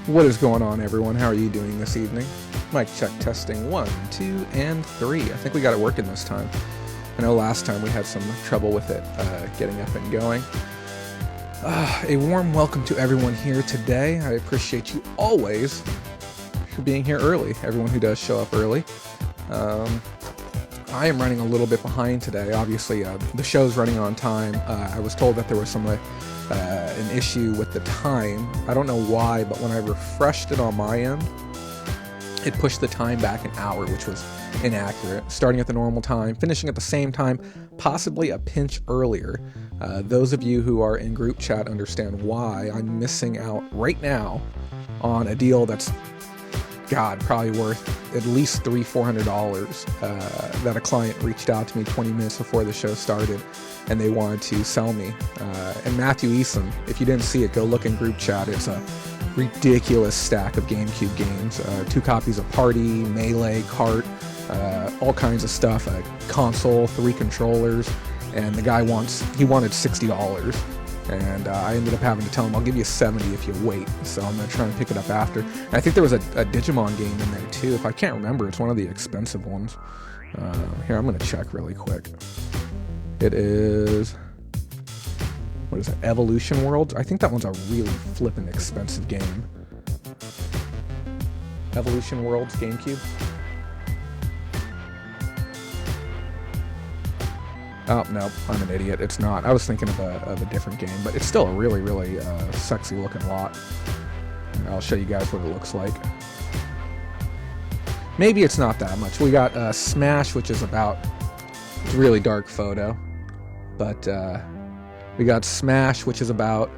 What is going on, everyone? How are you doing this evening? Mic check testing 1, 2, and 3. I think we got it working this time. I know last time we had some trouble with it getting up and going. A warm welcome to everyone here today. I appreciate you always for being here early, everyone who does show up early. I am running a little bit behind today. Obviously, the show's running on time. I was told that there was an issue with the time. I don't know why, but when I refreshed it on my end, it pushed the time back an hour, which was inaccurate. Starting at the normal time, finishing at the same time, possibly a pinch earlier. Those of you who are in group chat understand why I'm missing out right now on a deal that's, probably worth at least $300-400 that a client reached out to me 20 minutes before the show started, and they wanted to sell me. And Matthew Eason, if you didn't see it, go look in group chat. It's a ridiculous stack of GameCube games. 2 copies of Party, Melee, Kart, all kinds of stuff. A console, 3 controllers, and the guy wanted $60. And I ended up having to tell him, I'll give you $70 if you wait. So I'm going to try and pick it up after. And I think there was a Digimon game in there too. If I can't remember, it's one of the expensive ones. Here, I'm going to check really quick. It is, what is it, Evolution Worlds? I think that one's a really flippin' expensive game. Evolution Worlds, GameCube. Oh, no, I'm an idiot. It's not. I was thinking of a different game, but it's still a really, really sexy looking lot. I'll show you guys what it looks like. Maybe it's not that much. We got Smash, which is about, it's a really dark photo, but we got Smash, which is about,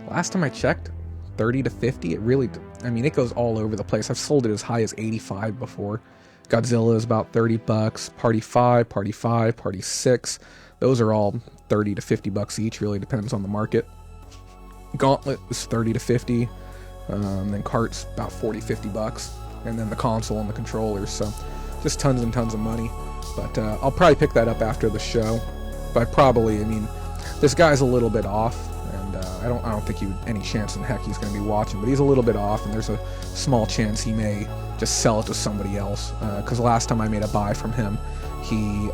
last time I checked, 30 to 50. It really, it goes all over the place. I've sold it as high as 85 before. Godzilla is about $30. Party 5, Party 5, Party 6. Those are all 30 to 50 bucks each. Really depends on the market. Gauntlet is 30 to 50. Then Kart's about 40, 50 bucks. And then the console and the controllers. So just tons and tons of money. But I'll probably pick that up after the show. But this guy's a little bit off. And I don't think any chance in heck he's going to be watching. But he's a little bit off. And there's a small chance he may just sell it to somebody else, because last time I made a buy from him, he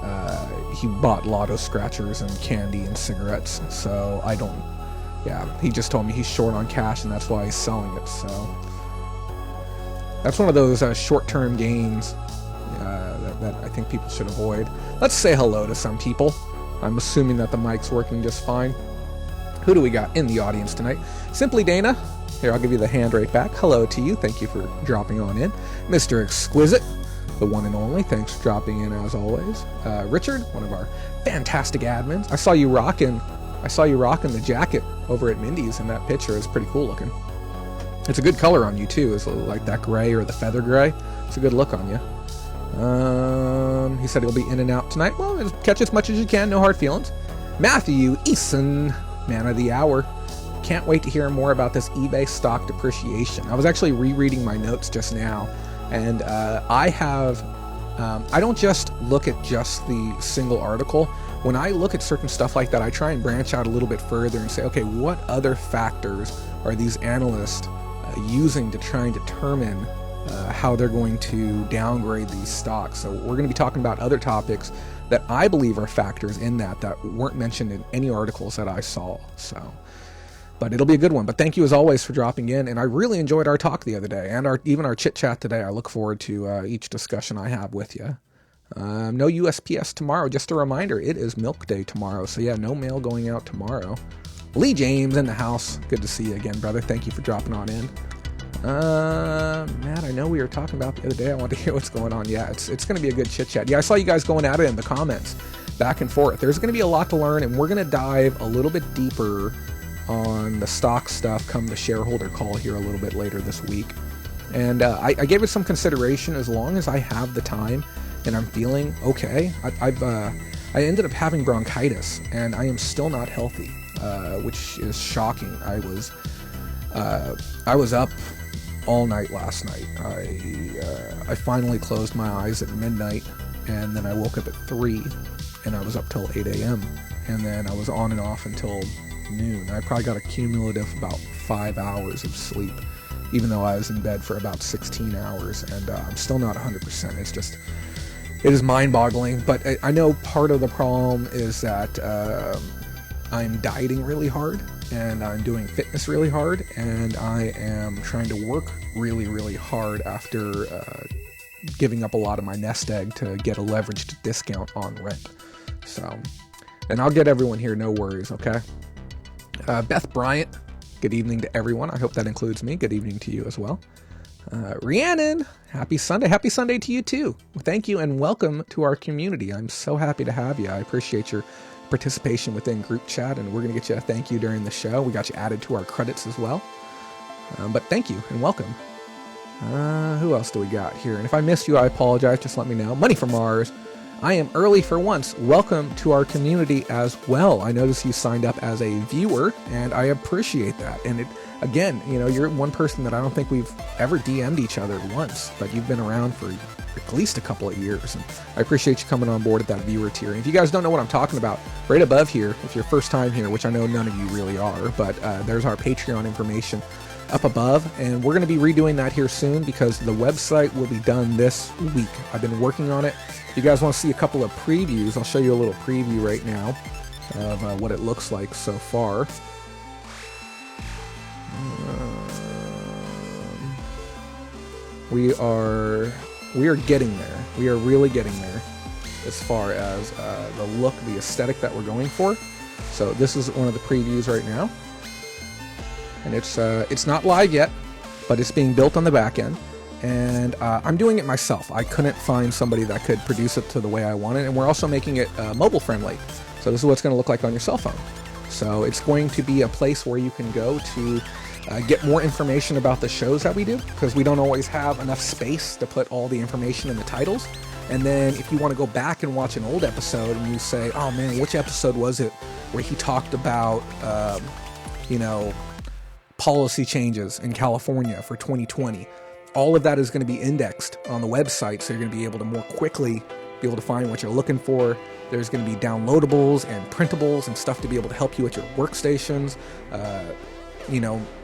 bought lotto scratchers and candy and cigarettes, so he just told me he's short on cash and that's why he's selling it. So that's one of those short-term gains that I think people should avoid. Let's say hello to some people. I'm assuming that the mic's working just fine. Who do we got in the audience tonight? Simply Dana. Here, I'll give you the hand right back. Hello to you. Thank you for dropping on in. Mr. Exquisite, the one and only. Thanks for dropping in as always. Richard, one of our fantastic admins. I saw you rocking the jacket over at Mindy's in that picture. It's pretty cool looking. It's a good color on you too. It's like that gray or the feather gray. It's a good look on you. He said he'll be in and out tonight. Well, catch as much as you can. No hard feelings. Matthew Eason, man of the hour. Can't wait to hear more about this eBay stock depreciation. I was actually rereading my notes just now, and I don't just look at just the single article. When I look at certain stuff like that, I try and branch out a little bit further and say, okay, what other factors are these analysts using to try and determine how they're going to downgrade these stocks? So we're going to be talking about other topics that I believe are factors in that weren't mentioned in any articles that I saw. But it'll be a good one. But thank you as always for dropping in. And I really enjoyed our talk the other day and even our chit chat today. I look forward to each discussion I have with you. No USPS tomorrow. Just a reminder, it is milk day tomorrow. So yeah, no mail going out tomorrow. Lee James in the house. Good to see you again, brother. Thank you for dropping on in. Matt, I know we were talking about the other day. I want to hear what's going on. Yeah, it's going to be a good chit chat. Yeah, I saw you guys going at it in the comments back and forth. There's going to be a lot to learn, and we're going to dive a little bit deeper on the stock stuff come the shareholder call here a little bit later this week. And I gave it some consideration as long as I have the time and I'm feeling okay. I ended up having bronchitis and I am still not healthy, which is shocking. I was up all night last night. I finally closed my eyes at midnight, and then I woke up at 3 and I was up till 8 a.m. and then I was on and off until noon. I probably got a cumulative about 5 hours of sleep. even though I was in bed for about 16 hours, and I'm still not 100%. It is mind-boggling, but I know part of the problem is that I'm dieting really hard, and I'm doing fitness really hard, and I am trying to work really, really hard after giving up a lot of my nest egg to get a leveraged discount on rent. So, and I'll get everyone here, no worries, okay? Beth Bryant, good evening to everyone. I hope that includes me. Good evening to you as well. Rhiannon, happy Sunday. Happy Sunday to you too. Thank you and welcome to our community. I'm so happy to have you. I appreciate your participation within group chat, and we're going to get you a thank you during the show. We got you added to our credits as well. But thank you and welcome. Who else do we got here? And if I missed you, I apologize. Just let me know. Money from Mars. I am early for once. Welcome to our community as well. I noticed you signed up as a viewer, and I appreciate that. And again, you're one person that I don't think we've ever DM'd each other once, but you've been around for at least a couple of years, and I appreciate you coming on board at that viewer tier. And if you guys don't know what I'm talking about, right above here, if you're first time here, which I know none of you really are, but there's our Patreon information up above, and we're going to be redoing that here soon because the website will be done this week. I've been working on it. If you guys want to see a couple of previews, I'll show you a little preview right now of what it looks like so far. We are getting there. We are really getting there as far as the look, the aesthetic that we're going for. So this is one of the previews right now. And it's not live yet, but it's being built on the back end, and I'm doing it myself. I couldn't find somebody that could produce it to the way I want it, and we're also making it mobile friendly. So this is what it's going to look like on your cell phone. So it's going to be a place where you can go to get more information about the shows that we do, because we don't always have enough space to put all the information in the titles. And then if you want to go back and watch an old episode and you say, oh man, which episode was it where he talked about, policy changes in California for 2020. All of that is going to be indexed on the website, so you're going to be able to more quickly be able to find what you're looking for. There's going to be downloadables and printables and stuff to be able to help you with your workstations.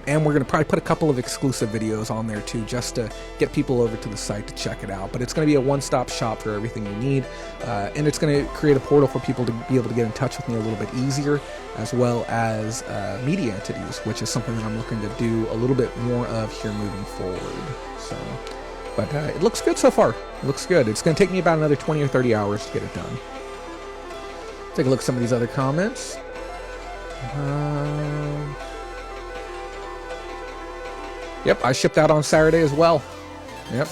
And we're going to probably put a couple of exclusive videos on there too, just to get people over to the site to check it out. But it's going to be a one-stop shop for everything you need, and it's going to create a portal for people to be able to get in touch with me a little bit easier, as well as media entities, which is something that I'm looking to do a little bit more of here moving forward. So, but it looks good so far. It looks good. It's going to take me about another 20 or 30 hours to get it done. Take a look at some of these other comments. Yep, I shipped out on Saturday as well. Yep.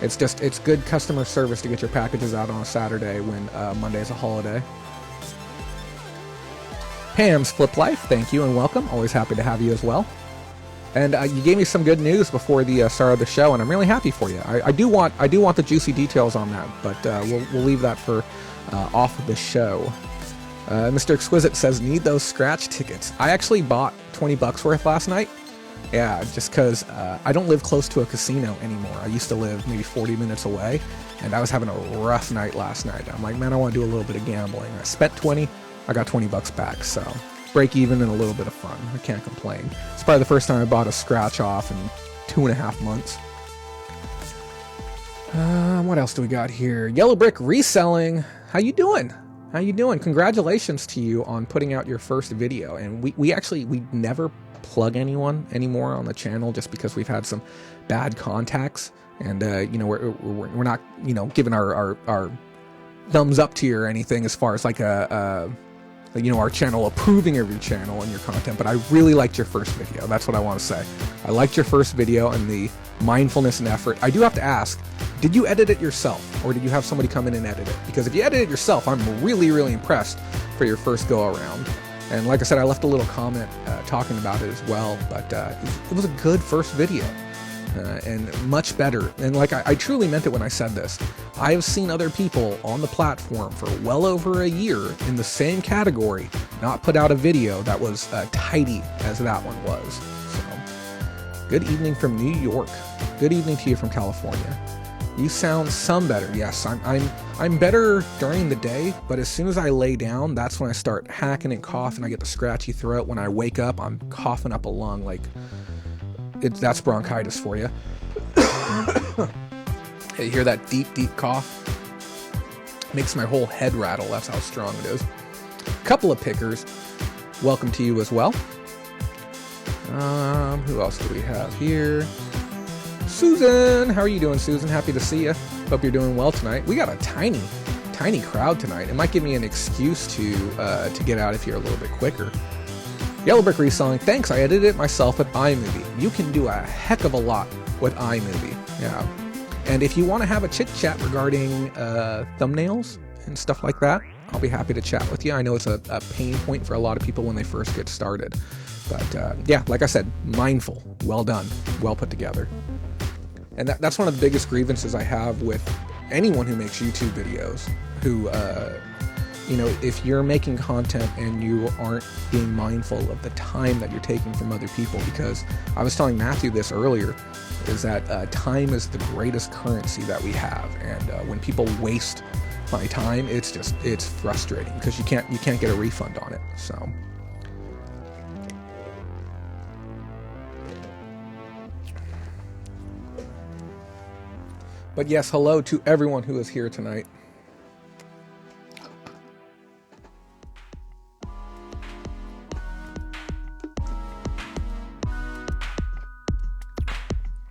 It's good customer service to get your packages out on a Saturday when Monday is a holiday. Pam's Flip Life, thank you and welcome. Always happy to have you as well. And you gave me some good news before the start of the show, and I'm really happy for you. I do want the juicy details on that, but we'll leave that for off of the show. Mr. Exquisite says, need those scratch tickets. I actually bought $20 worth last night. Yeah, just because I don't live close to a casino anymore. I used to live maybe 40 minutes away, and I was having a rough night last night. I'm like, man, I want to do a little bit of gambling. I spent 20, I got $20 back, so break even and a little bit of fun. I can't complain. It's probably the first time I bought a scratch off in 2.5 months. What else do we got here? Yellow Brick Reselling. How you doing? How you doing? Congratulations to you on putting out your first video. And we never plug anyone anymore on the channel just because we've had some bad contacts, and we're not giving our thumbs up to you or anything as far as like our channel approving of your channel and your content. But I really liked your first video. That's what I want to say. I liked your first video and the mindfulness and effort. I do have to ask, did you edit it yourself, or did you have somebody come in and edit it? Because if you edit it yourself, I'm really, really impressed for your first go around. And like I said, I left a little comment talking about it as well, but it was a good first video, and much better. And like I truly meant it when I said this. I have seen other people on the platform for well over a year in the same category not put out a video that was tidy as that one was. So, good evening from New York. Good evening to you from California. You sound some better. Yes, I'm better during the day, but as soon as I lay down, that's when I start hacking and coughing. I get the scratchy throat. When I wake up, I'm coughing up a lung like that's bronchitis for you. Hey, you hear that deep cough? Makes my whole head rattle. That's how strong it is. Couple of pickers. Welcome to you as well. Who else do we have here? Susan, how are you doing, Susan? Happy to see you. Hope you're doing well tonight. We got a tiny crowd tonight. It might give me an excuse to get out of here a little bit quicker. Yellow Brick Reselling, thanks. I edited it myself with iMovie. You can do a heck of a lot with iMovie. Yeah. And if you want to have a chit chat regarding thumbnails and stuff like that, I'll be happy to chat with you. I know it's a pain point for a lot of people when they first get started. But yeah, like I said, mindful, well done, well put together. And that's one of the biggest grievances I have with anyone who makes YouTube videos, who, if you're making content and you aren't being mindful of the time that you're taking from other people, because I was telling Matthew this earlier, is that time is the greatest currency that we have. And when people waste my time, it's frustrating because you can't get a refund on it. So. But yes, hello to everyone who is here tonight.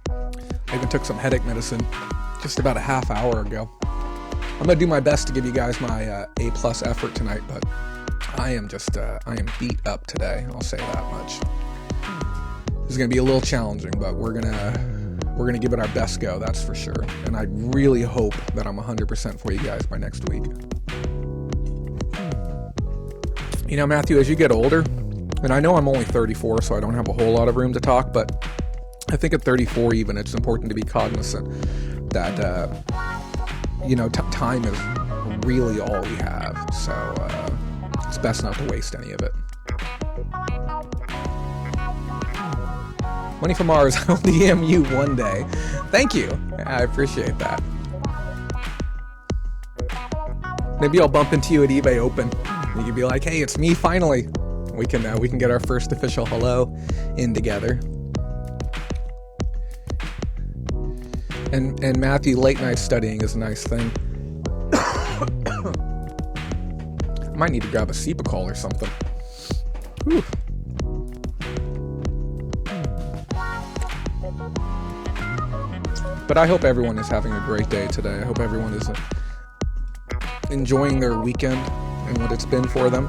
I even took some headache medicine just about a half hour ago. I'm going to do my best to give you guys my A+ effort tonight, but I am beat up today. I'll say that much. This is going to be a little challenging, but we're going to give it our best go, that's for sure. And I really hope that I'm 100% for you guys by next week. You know, Matthew, as you get older, and I know I'm only 34, so I don't have a whole lot of room to talk, but I think at 34 even, it's important to be cognizant that, time is really all we have. So it's best not to waste any of it. Money from Mars, I'll DM you one day. Thank you. I appreciate that. Maybe I'll bump into you at eBay Open. You can be like, hey, it's me finally. We can get our first official hello in together. And Matthew, late night studying is a nice thing. I might need to grab a Cepacol or something. Whew. But I hope everyone is having a great day today. I hope everyone is enjoying their weekend and what it's been for them.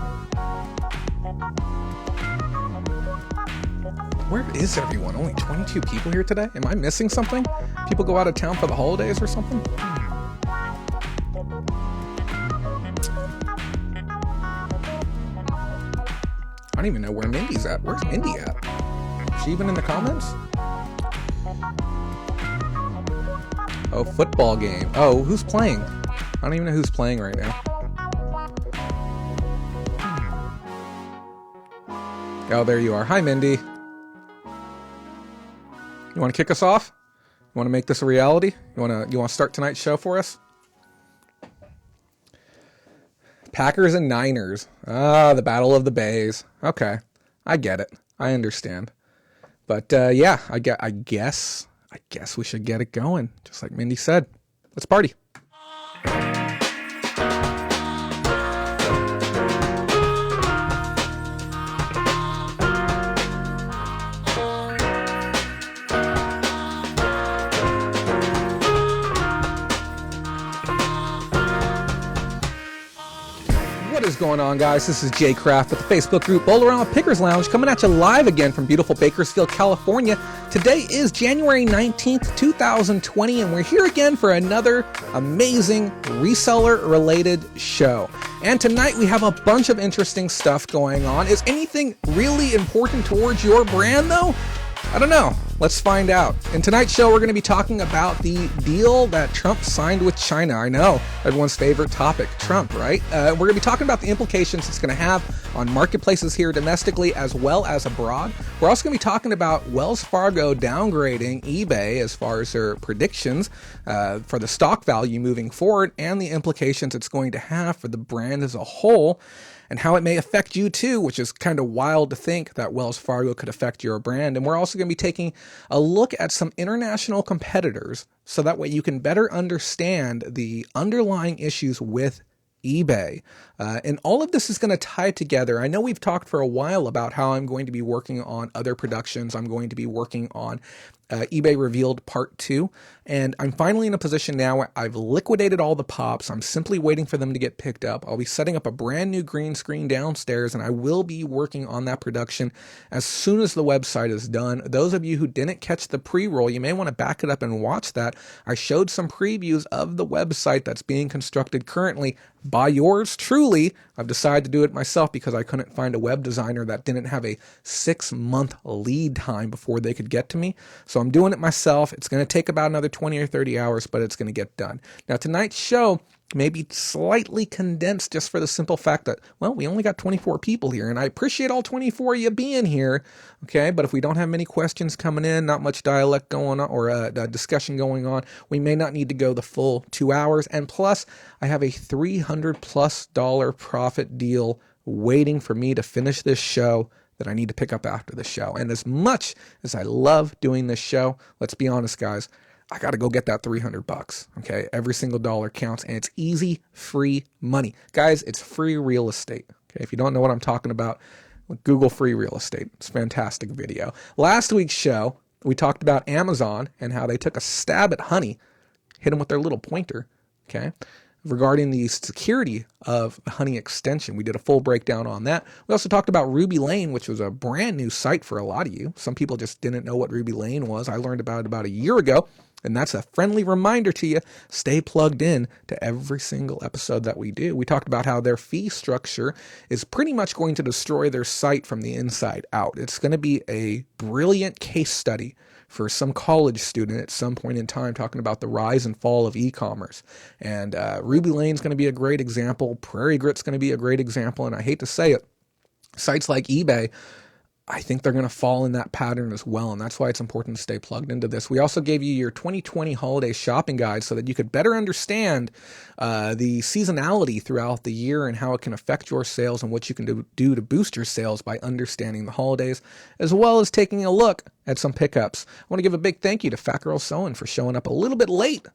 Where is everyone? Only 22 people here today? Am I missing something? People go out of town for the holidays or something? I don't even know where Mindy's at. Where's Mindy at? Is she even in the comments? Oh, football game. Oh, who's playing? I don't even know who's playing right now. Oh, there you are. Hi, Mindy. You want to kick us off? You want to make this a reality? You want to start tonight's show for us? Packers and Niners. Ah, the Battle of the Bays. Okay, I get it. I understand. But yeah, I guess we should get it going, just like Mindy said. Let's party. What is going on, guys? This is Jay Kraft with the Facebook group Bowl-A-Round Pickers Lounge, coming at you live again from beautiful Bakersfield, California. Today is January 19th, 2020, and we're here again for another amazing reseller-related show. And tonight we have a bunch of interesting stuff going on. Is anything really important towards your brand, though? I don't know. Let's find out. In tonight's show, we're going to be talking about the deal that Trump signed with China. I know, everyone's favorite topic, Trump, right? We're going to be talking about the implications it's going to have on marketplaces here domestically as well as abroad. We're also going to be talking about Wells Fargo downgrading eBay as far as their predictions for the stock value moving forward and the implications it's going to have for the brand as a whole. and how it may affect you too, which is kind of wild to think that Wells Fargo could affect your brand. And we're also going to be taking a look at some international competitors so that way you can better understand the underlying issues with eBay. And all of this is going to tie together. I know we've talked for a while about how I'm going to be working on other productions. I'm going to be working on eBay Revealed Part 2. And I'm finally in a position now where I've liquidated all the pops. I'm simply waiting for them to get picked up. I'll be setting up a brand new green screen downstairs, and I will be working on that production as soon as the website is done. Those of you who didn't catch the pre-roll, you may want to back it up and watch that. I showed some previews of the website that's being constructed currently by yours truly. I've decided to do it myself because I couldn't find a web designer that didn't have a 6-month lead time before they could get to me. So I'm doing it myself. It's going to take about another 20 or 30 hours, but it's going to get done. Now, tonight's show may be slightly condensed just for the simple fact that, well, we only got 24 people here, and I appreciate all 24 of you being here, okay? But if we don't have many questions coming in, not much dialect going on, or discussion going on, we may not need to go the full 2 hours. And plus, I have a $300+ profit deal waiting for me to finish this show that I need to pick up after the show. And as much as I love doing this show, let's be honest, guys, I got to go get that $300, okay? Every single dollar counts, and it's easy, free money. Guys, it's free real estate, okay? If you don't know what I'm talking about, Google free real estate. It's a fantastic video. Last week's show, we talked about Amazon and how they took a stab at honey, hit them with their little pointer, okay? Regarding the security of a honey extension. We did a full breakdown on that. We also talked about Ruby Lane, which was a brand new site for a lot of you. Some people just didn't know what Ruby Lane was. I learned about it about a year ago. And that's a friendly reminder to you, stay plugged in to every single episode that we do. We talked about how their fee structure is pretty much going to destroy their site from the inside out. It's going to be a brilliant case study for some college student at some point in time, talking about the rise and fall of e-commerce. And Ruby Lane's going to be a great example. Prairie Grit's going to be a great example. And I hate to say it, sites like eBay, I think they're going to fall in that pattern as well, and that's why it's important to stay plugged into this. We also gave you your 2020 holiday shopping guide so that you could better understand the seasonality throughout the year and how it can affect your sales and what you can do to boost your sales by understanding the holidays, as well as taking a look at some pickups. I want to give a big thank you to Fat Girl Sewing for showing up a little bit late.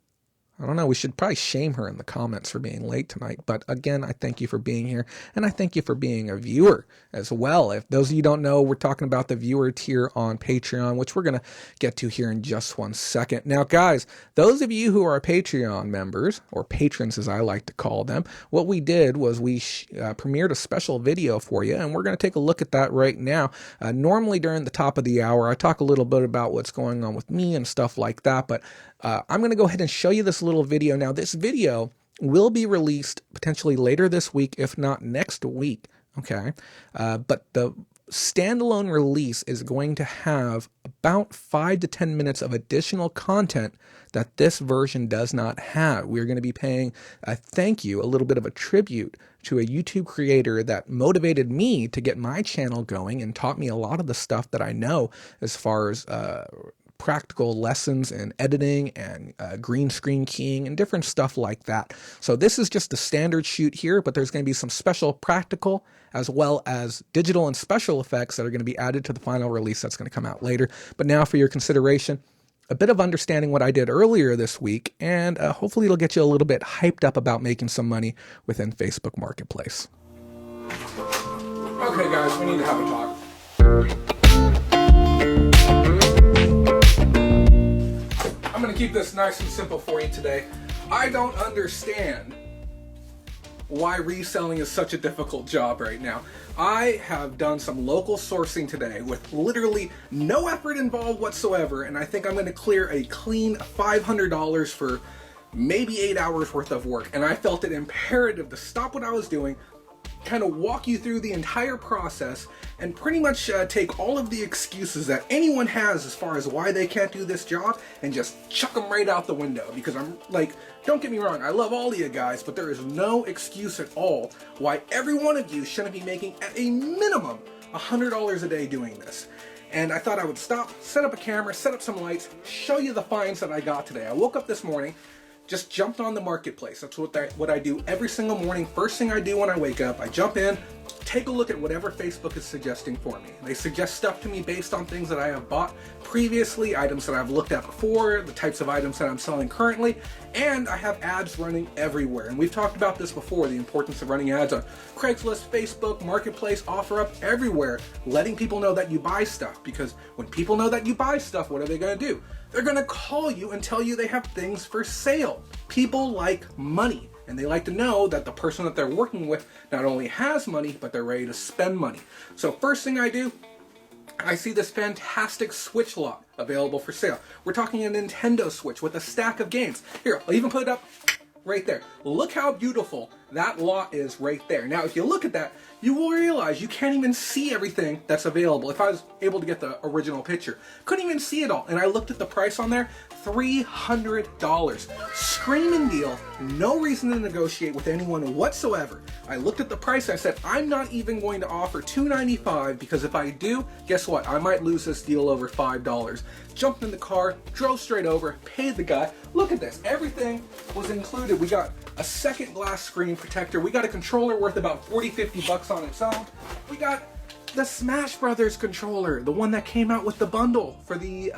I don't know, we should probably shame her in the comments for being late tonight. But again, I thank you for being here, and I thank you for being a viewer as well. If those of you don't know, we're talking about the viewer tier on Patreon, which we're going to get to here in just one second. Now, guys, those of you who are Patreon members, or patrons as I like to call them, what we did was we premiered a special video for you, and we're going to take a look at that right now. Normally during the top of the hour, I talk a little bit about what's going on with me and stuff like that, but I'm going to go ahead and show you this little video. Now, this video will be released potentially later this week, if not next week, okay? But the standalone release is going to have about 5 to 10 minutes of additional content that this version does not have. We're going to be paying a thank you, a little bit of a tribute to a YouTube creator that motivated me to get my channel going and taught me a lot of the stuff that I know as far as practical lessons in editing and green screen keying and different stuff like that. So this is just the standard shoot here, but there's going to be some special practical as well as digital and special effects that are going to be added to the final release that's going to come out later. But now for your consideration, a bit of understanding what I did earlier this week, and hopefully it'll get you a little bit hyped up about making some money within Facebook Marketplace. Okay guys, we need to have a talk. I'm going to keep this nice and simple for you today. I don't understand why reselling is such a difficult job right now. I have done some local sourcing today with literally no effort involved whatsoever, and I think I'm going to clear a clean $500 for maybe 8 hours worth of work. And I felt it imperative to stop what I was doing, kind of walk you through the entire process, and pretty much take all of the excuses that anyone has as far as why they can't do this job and just chuck them right out the window. Because I'm like, don't get me wrong, I love all of you guys, but there is no excuse at all why every one of you shouldn't be making at a minimum $100 a day doing this. And I thought I would stop, set up a camera, set up some lights, show you the finds that I got today. I woke up this morning, just jumped on the marketplace. That's what I do every single morning. First thing I do when I wake up, I jump in, take a look at whatever Facebook is suggesting for me. They suggest stuff to me based on things that I have bought previously, items that I've looked at before, the types of items that I'm selling currently, and I have ads running everywhere. And we've talked about this before, the importance of running ads on Craigslist, Facebook, Marketplace, OfferUp, everywhere, letting people know that you buy stuff. Because when people know that you buy stuff, what are they going to do? They're going to call you and tell you they have things for sale. People like money. And they like to know that the person that they're working with not only has money, but they're ready to spend money. So first thing I do, I see this fantastic Switch lot available for sale. We're talking a Nintendo Switch with a stack of games. Here, I'll even put it up right there. Look how beautiful that lot is right there. Now, if you look at that, you will realize you can't even see everything that's available. If I was able to get the original picture, couldn't even see it all. And I looked at the price on there, $300. Screaming deal, no reason to negotiate with anyone whatsoever. I looked at the price, I said, I'm not even going to offer $2.95 because if I do, guess what? I might lose this deal over $5. Jumped in the car, drove straight over, paid the guy. Look at this, everything was included. We got a second glass screen protector. We got a controller worth about 40, 50 bucks on its own. We got the Smash Brothers controller, the one that came out with the bundle for the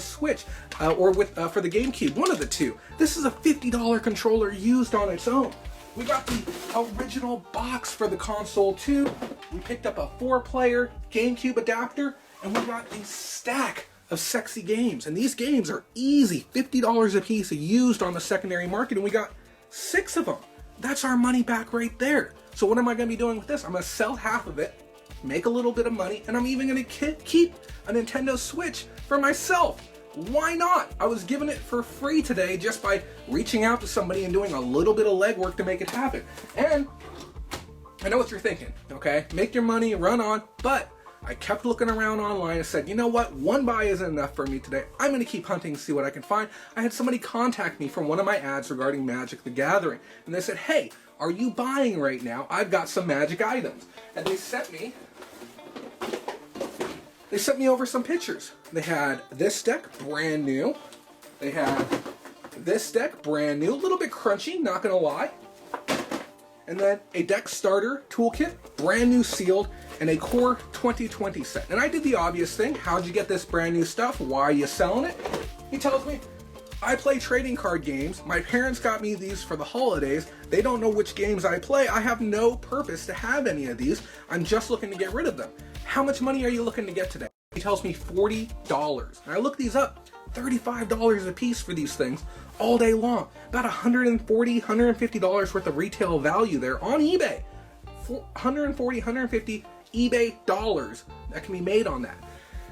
Switch, or for the GameCube, one of the two. This is a $50 controller used on its own. We got the original box for the console too. We picked up a 4-player GameCube adapter, and we got a stack of sexy games. And these games are easy, $50 a piece, used on the secondary market, and we got 6 of them. That's our money back right there. So what am I going to be doing with this? I'm going to sell half of it, make a little bit of money, and I'm even going to keep a Nintendo Switch for myself. Why not? I was given it for free today just by reaching out to somebody and doing a little bit of legwork to make it happen. And I know what you're thinking, okay? Make your money, run on, but I kept looking around online and said, you know what? One buy isn't enough for me today. I'm going to keep hunting to see what I can find. I had somebody contact me from one of my ads regarding Magic the Gathering. And they said, hey, are you buying right now? I've got some Magic items. And they sent me over some pictures. They had this deck, brand new. They had this deck, brand new. A little bit crunchy, not going to lie. And then a deck starter toolkit, brand new sealed, and a core 2020 set. And I did the obvious thing. How'd you get this brand new stuff? Why are you selling it? He tells me, I play trading card games. My parents got me these for the holidays. They don't know which games I play. I have no purpose to have any of these. I'm just looking to get rid of them. How much money are you looking to get today? He tells me $40. And I look these up. $35 a piece for these things all day long. About $140, $150 worth of retail value there on eBay. $140, $150 eBay dollars that can be made on that.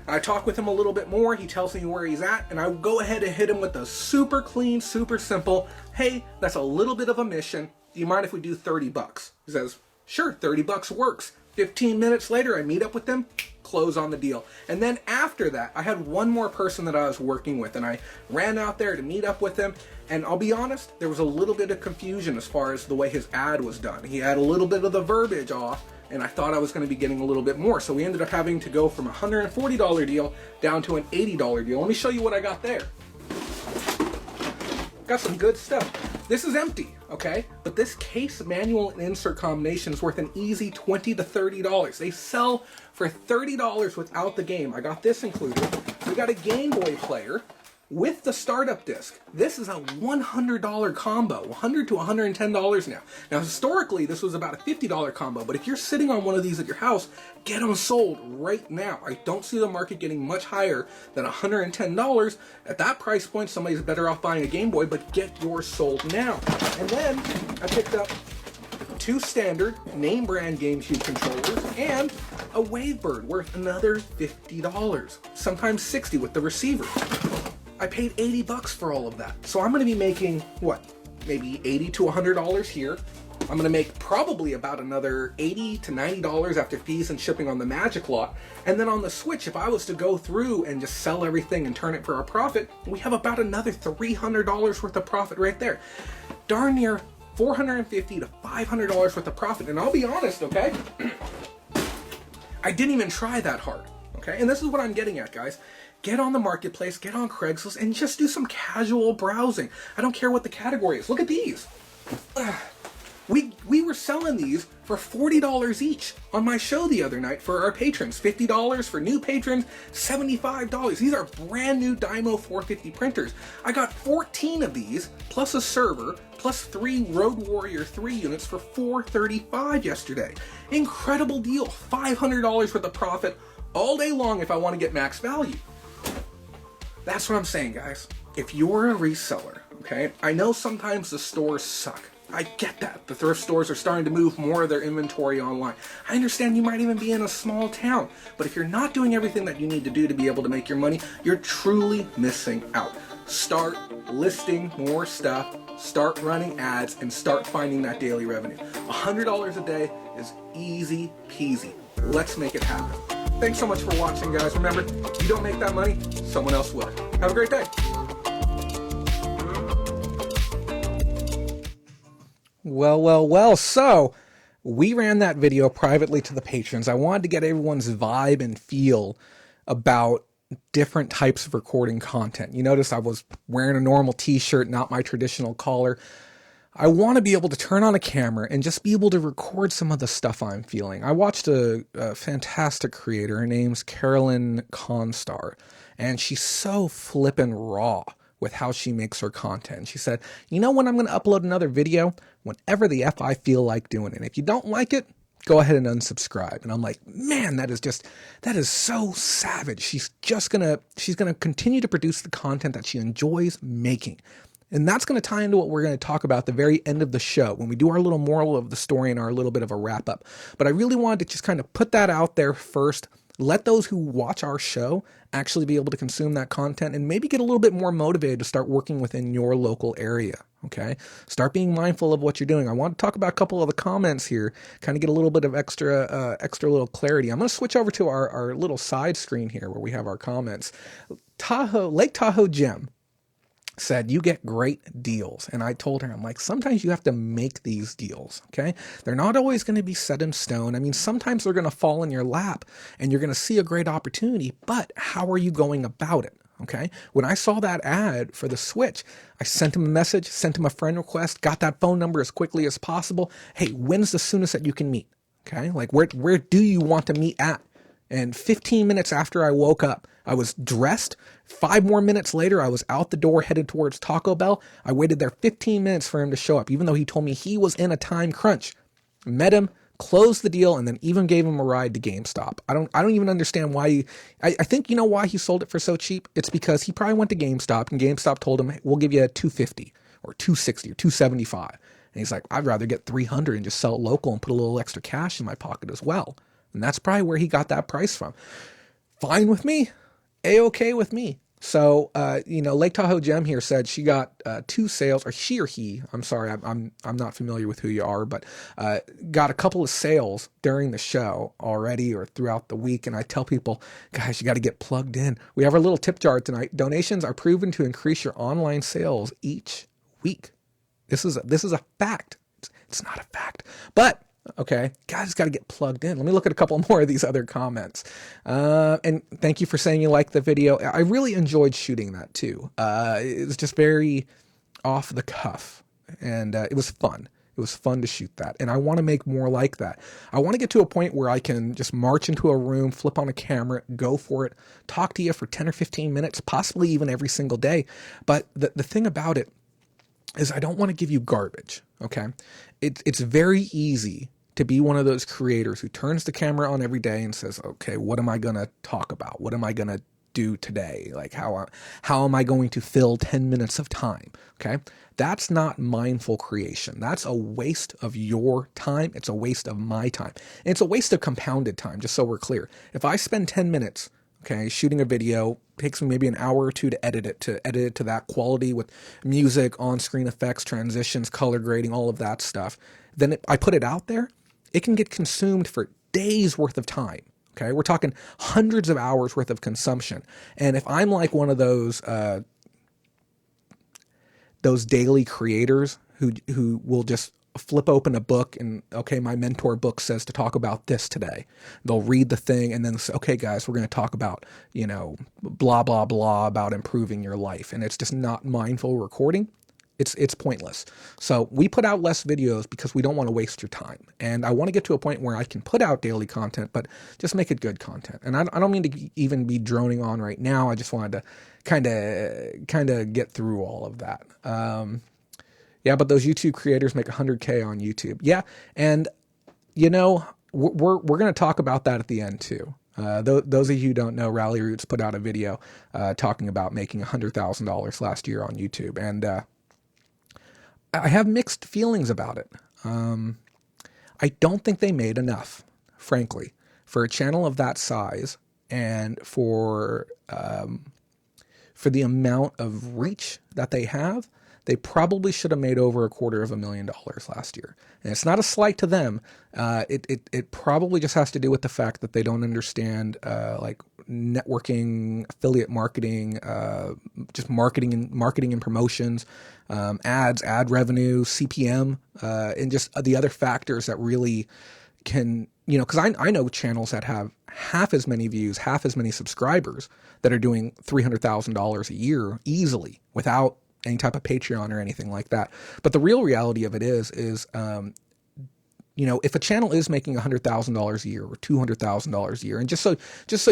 I talk with him a little bit more. He tells me where he's at, and I go ahead and hit him with a super clean, super simple, hey, that's a little bit of a mission. Do you mind if we do 30 bucks? He says, sure, 30 bucks works. 15 minutes later, I meet up with them, close on the deal. And then after that, I had one more person that I was working with, and I ran out there to meet up with him. And I'll be honest, there was a little bit of confusion as far as the way his ad was done. He had a little bit of the verbiage off, and I thought I was going to be getting a little bit more. So we ended up having to go from a $140 deal down to an $80 deal. Let me show you what I got there. Got some good stuff. This is empty, okay? But this case, manual, and insert combination is worth an easy $20 to $30. They sell for $30 without the game. I got this included. We got a Game Boy player with the startup disc. This is a $100 combo, $100 to $110 now. Now, historically, this was about a $50 combo, but if you're sitting on one of these at your house, get them sold right now. I don't see the market getting much higher than $110. At that price point, somebody's better off buying a Game Boy, but get yours sold now. And then I picked up 2 standard name brand GameCube controllers and a Wavebird worth another $50, sometimes $60 with the receiver. I paid 80 bucks for all of that. So I'm going to be making, what, maybe $80 to $100 here. I'm going to make probably about another $80 to $90 after fees and shipping on the Magic lot. And then on the Switch, if I was to go through and just sell everything and turn it for a profit, we have about another $300 worth of profit right there. Darn near $450 to $500 worth of profit. And I'll be honest, okay? I didn't even try that hard. Okay, okay? And this is what I'm getting at, guys. Get on the marketplace, get on Craigslist, and just do some casual browsing. I don't care what the category is. Look at these. We were selling these for $40 each on my show the other night for our patrons. $50 for new patrons, $75. These are brand new Dymo 450 printers. I got 14 of these, plus a server, plus 3 Road Warrior 3 units for $435 yesterday. Incredible deal. $500 worth of profit all day long if I want to get max value. That's what I'm saying, guys. If you're a reseller, okay, I know sometimes the stores suck. I get that. The thrift stores are starting to move more of their inventory online. I understand you might even be in a small town, but if you're not doing everything that you need to do to be able to make your money, you're truly missing out. Start listing more stuff, start running ads, and start finding that daily revenue. $100 a day is easy peasy. Let's make it happen. Thanks so much for watching, guys. Remember, you don't make that money, someone else will. Have a great day. Well. So we ran that video privately to the patrons. I wanted to get everyone's vibe and feel about different types of recording content. You notice I was wearing a normal t-shirt, not my traditional collar. I want to be able to turn on a camera and just be able to record some of the stuff I'm feeling. I watched a fantastic creator. Her name's Carolyn Constar, and she's so flippin' raw with how she makes her content. She said, you know when I'm going to upload another video? Whenever the F I feel like doing it. If you don't like it, go ahead and unsubscribe. And I'm like, man, that is so savage. She's going to continue to produce the content that she enjoys making. And that's going to tie into what we're going to talk about at the very end of the show when we do our little moral of the story and our little bit of a wrap up. But I really wanted to just kind of put that out there first. Let those who watch our show actually be able to consume that content and maybe get a little bit more motivated to start working within your local area. Okay. Start being mindful of what you're doing. I want to talk about a couple of the comments here, kind of get a little bit of extra little clarity. I'm going to switch over to our little side screen here where we have our comments. Lake Tahoe Gem said, you get great deals. And I told her, I'm like, sometimes you have to make these deals, okay? They're not always going to be set in stone. I mean, sometimes they're going to fall in your lap and you're going to see a great opportunity, but how are you going about it? Okay. When I saw that ad for the Switch, I sent him a message, sent him a friend request, got that phone number as quickly as possible. Hey, when's the soonest that you can meet? Okay. Like where do you want to meet at? And 15 minutes after I woke up, I was dressed. 5 more minutes later, I was out the door headed towards Taco Bell. I waited there 15 minutes for him to show up, even though he told me he was in a time crunch. Met him, closed the deal, and then even gave him a ride to GameStop. I don't even understand why. I think you know why he sold it for so cheap? It's because he probably went to GameStop and GameStop told him, hey, we'll give you a $250 or $260 or $275. And he's like, I'd rather get $300 and just sell it local and put a little extra cash in my pocket as well. And that's probably where he got that price from. Fine with me. A-okay with me. So, Lake Tahoe Gem here said she got 2 sales, or she or he, I'm sorry, I'm not familiar with who you are, but got a couple of sales during the show already or throughout the week. And I tell people, guys, you got to get plugged in. We have our little tip jar tonight. Donations are proven to increase your online sales each week. This is a fact. It's not a fact, but okay, guys, got to get plugged in. Let me look at a couple more of these other comments. And thank you for saying you liked the video. I really enjoyed shooting that too. It was just very off the cuff, and it was fun. It was fun to shoot that, and I want to make more like that. I want to get to a point where I can just march into a room, flip on a camera, go for it, talk to you for 10 or 15 minutes, possibly even every single day. But the thing about it is I don't want to give you garbage, okay? It's very easy to be one of those creators who turns the camera on every day and says, okay, what am I going to talk about? What am I going to do today? Like how am I going to fill 10 minutes of time? Okay. That's not mindful creation. That's a waste of your time. It's a waste of my time. And it's a waste of compounded time. Just so we're clear. If I spend 10 minutes, okay, shooting a video, takes me maybe an hour or two to edit it to that quality with music, on-screen effects, transitions, color grading, all of that stuff. Then I put it out there. It can get consumed for days worth of time. Okay. We're talking hundreds of hours worth of consumption. And if I'm like one of those daily creators who will just flip open a book and, okay, my mentor book says to talk about this today. They'll read the thing and then say, okay, guys, we're going to talk about, blah, blah, blah about improving your life. And it's just not mindful recording. It's pointless. So we put out less videos because we don't want to waste your time. And I want to get to a point where I can put out daily content, but just make it good content. And I don't mean to even be droning on right now. I just wanted to kind of get through all of that. Yeah, but those YouTube creators make 100K on YouTube. Yeah, and we're going to talk about that at the end too. Those of you who don't know, Rally Roots put out a video talking about making $100,000 last year on YouTube, and I have mixed feelings about it. I don't think they made enough, frankly, for a channel of that size and for the amount of reach that they have. They probably should have made over $250,000 last year. And it's not a slight to them. It probably just has to do with the fact that they don't understand like networking, affiliate marketing, just marketing and promotions, ads, ad revenue, CPM, and just the other factors that really can, because I know channels that have half as many views, half as many subscribers that are doing $300,000 a year easily without any type of Patreon or anything like that. But the real reality of it is if a channel is making $100,000 a year or $200,000 a year, and just so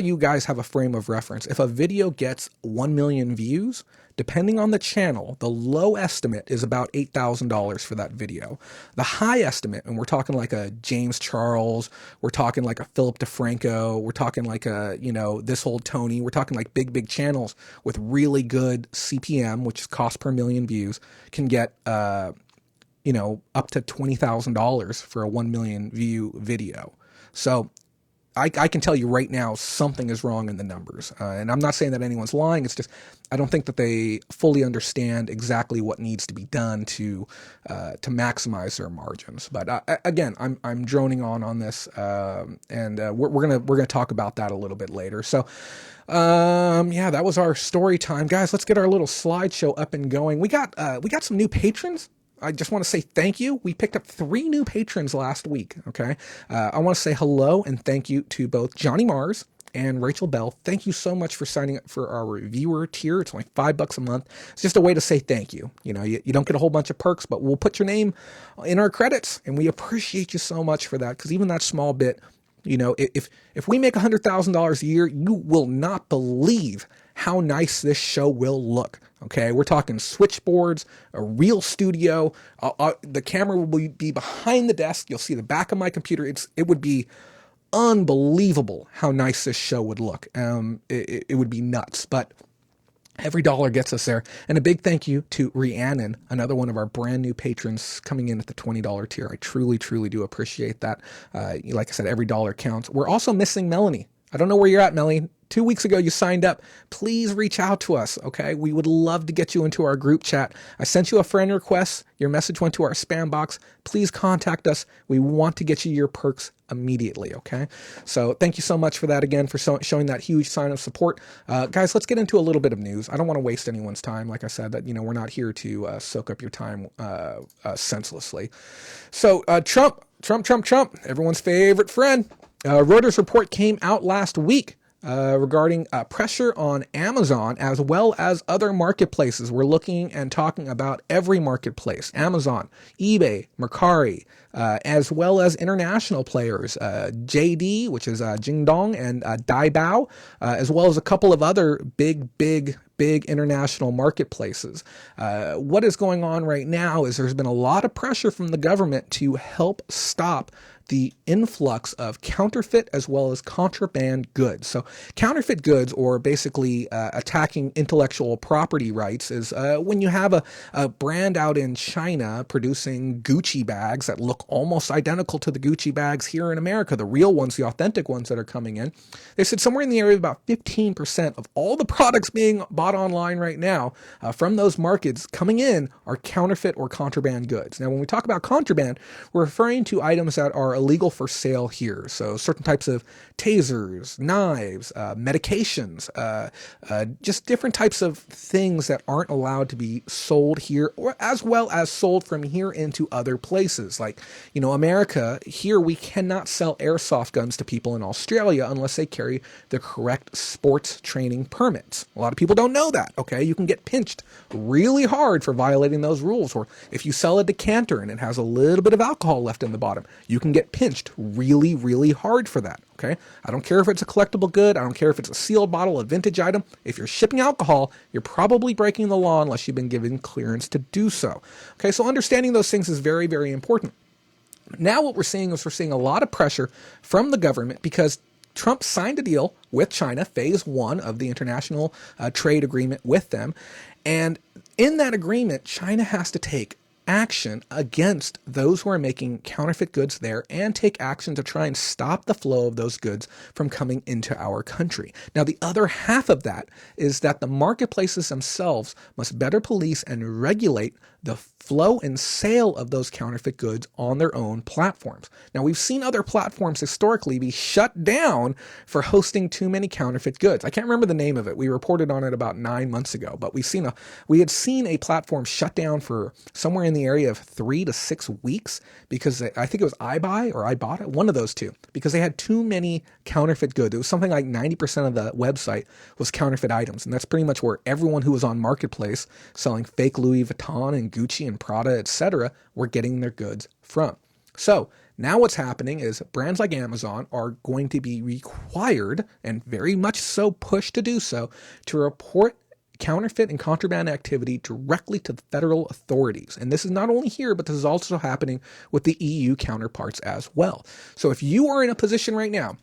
you guys have a frame of reference, if a video gets 1 million views, depending on the channel, the low estimate is about $8,000 for that video. The high estimate, and we're talking like a James Charles, we're talking like a Philip DeFranco, we're talking like a, This Old Tony, we're talking like big channels with really good CPM, which is cost per million views, can get, up to $20,000 for a 1 million view video. So I can tell you right now, something is wrong in the numbers. And I'm not saying that anyone's lying. It's just, I don't think that they fully understand exactly what needs to be done to maximize their margins. But again, I'm droning on this, and we're gonna talk about that a little bit later. So, yeah, that was our story time, guys. Let's get our little slideshow up and going. We got some new patrons. I just want to say thank you. We picked up 3 new patrons last week, okay? I want to say hello and thank you to both Johnny Mars and Rachel Bell. Thank you so much for signing up for our reviewer tier. It's only $5 a month. It's just a way to say thank you. You don't get a whole bunch of perks, but we'll put your name in our credits, and we appreciate you so much for that, because even that small bit, if we make $100,000 a year, you will not believe how nice this show will look. Okay, we're talking switchboards, a real studio. The camera will be behind the desk. You'll see the back of my computer. It would be unbelievable how nice this show would look. It would be nuts, but every dollar gets us there. And a big thank you to Rhiannon, another one of our brand new patrons coming in at the $20 tier. I truly, truly do appreciate that. Like I said, every dollar counts. We're also missing Melanie. I don't know where you're at, Melanie. 2 weeks ago, you signed up. Please reach out to us, okay? We would love to get you into our group chat. I sent you a friend request. Your message went to our spam box. Please contact us. We want to get you your perks immediately, okay? So thank you so much for that again, for showing that huge sign of support. Guys, let's get into a little bit of news. I don't want to waste anyone's time. Like I said, that we're not here to soak up your time senselessly. So Trump, everyone's favorite friend. Reuters report came out last week regarding pressure on Amazon as well as other marketplaces. We're looking and talking about every marketplace: Amazon, eBay, Mercari, as well as international players, JD, which is Jingdong, and Daibao, as well as a couple of other big international marketplaces. What is going on right now is there's been a lot of pressure from the government to help stop the influx of counterfeit as well as contraband goods. So counterfeit goods, or basically attacking intellectual property rights, is when you have a brand out in China producing Gucci bags that look almost identical to the Gucci bags here in America, the real ones, the authentic ones that are coming in. They said somewhere in the area of about 15% of all the products being bought online right now from those markets coming in are counterfeit or contraband goods. Now, when we talk about contraband, we're referring to items that are illegal for sale here. So certain types of tasers, knives, medications, just different types of things that aren't allowed to be sold here, or as well as sold from here into other places. Like, America, here we cannot sell airsoft guns to people in Australia unless they carry the correct sports training permits. A lot of people don't know that, okay? You can get pinched really hard for violating those rules. Or if you sell a decanter and it has a little bit of alcohol left in the bottom, you can get pinched really, really hard for that, okay? I don't care if it's a collectible good. I don't care if it's a sealed bottle, a vintage item. If you're shipping alcohol, you're probably breaking the law unless you've been given clearance to do so. Okay, so understanding those things is very, very important. Now what we're seeing is a lot of pressure from the government because Trump signed a deal with China, phase 1 of the international trade agreement with them. And in that agreement, China has to take action against those who are making counterfeit goods there and take action to try and stop the flow of those goods from coming into our country. Now, the other half of that is that the marketplaces themselves must better police and regulate the flow and sale of those counterfeit goods on their own platforms. Now, we've seen other platforms historically be shut down for hosting too many counterfeit goods. I can't remember the name of it. We reported on it about 9 months ago, but we had seen a platform shut down for somewhere in the area of 3 to 6 weeks because I think it was iBuy or iBought, one of those two, because they had too many counterfeit goods. It was something like 90% of the website was counterfeit items, and that's pretty much where everyone who was on Marketplace selling fake Louis Vuitton and Gucci and Prada, etc., were getting their goods from. So now what's happening is brands like Amazon are going to be required, and very much so pushed to do so, to report counterfeit and contraband activity directly to the federal authorities. And this is not only here, but this is also happening with the EU counterparts as well. So if you are in a position right now,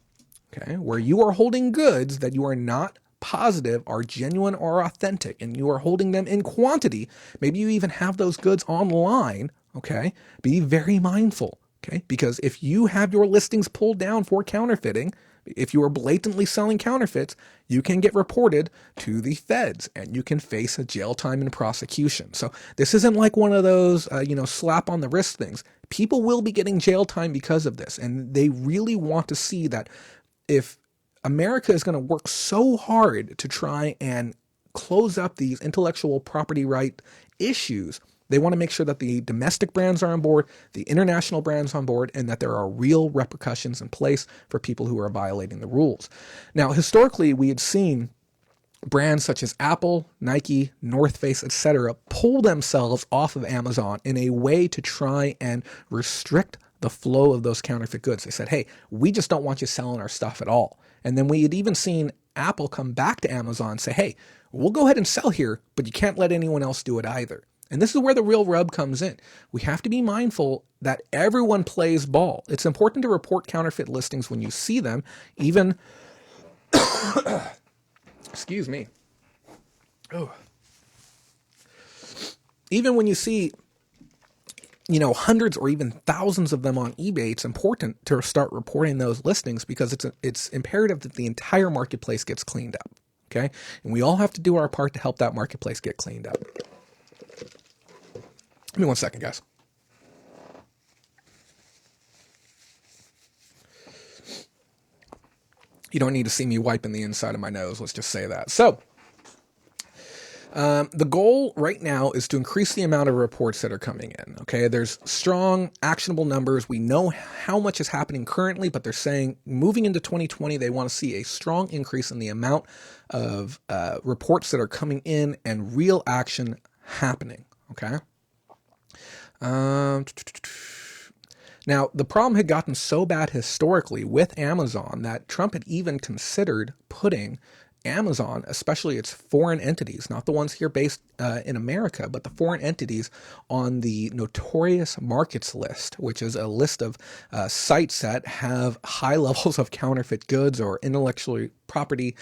okay, where you are holding goods that you are not positive are genuine or authentic, and you are holding them in quantity, maybe you even have those goods online, okay, be very mindful, okay, because if you have your listings pulled down for counterfeiting, if you are blatantly selling counterfeits, you can get reported to the feds and you can face a jail time and prosecution. So this isn't like one of those, slap on the wrist things. People will be getting jail time because of this, and they really want to see that if America is going to work so hard to try and close up these intellectual property right issues, they want to make sure that the domestic brands are on board, the international brands on board, and that there are real repercussions in place for people who are violating the rules. Now, historically, we had seen brands such as Apple, Nike, North Face, etc., pull themselves off of Amazon in a way to try and restrict the flow of those counterfeit goods. They said, hey, we just don't want you selling our stuff at all. And then we had even seen Apple come back to Amazon and say, hey, we'll go ahead and sell here, but you can't let anyone else do it either. And this is where the real rub comes in. We have to be mindful that everyone plays ball. It's important to report counterfeit listings when you see them, even, excuse me. Oh. Even when you see hundreds or even thousands of them on eBay, it's important to start reporting those listings because it's imperative that the entire marketplace gets cleaned up, okay? And we all have to do our part to help that marketplace get cleaned up. Give me 1 second, guys. You don't need to see me wiping the inside of my nose, let's just say that. So, the goal right now is to increase the amount of reports that are coming in, okay? There's strong, actionable numbers. We know how much is happening currently, but they're saying moving into 2020, they want to see a strong increase in the amount of reports that are coming in and real action happening, okay? Now, the problem had gotten so bad historically with Amazon that Trump had even considered putting Amazon, especially its foreign entities, not the ones here based in America, but the foreign entities on the notorious markets list, which is a list of sites that have high levels of counterfeit goods or intellectual property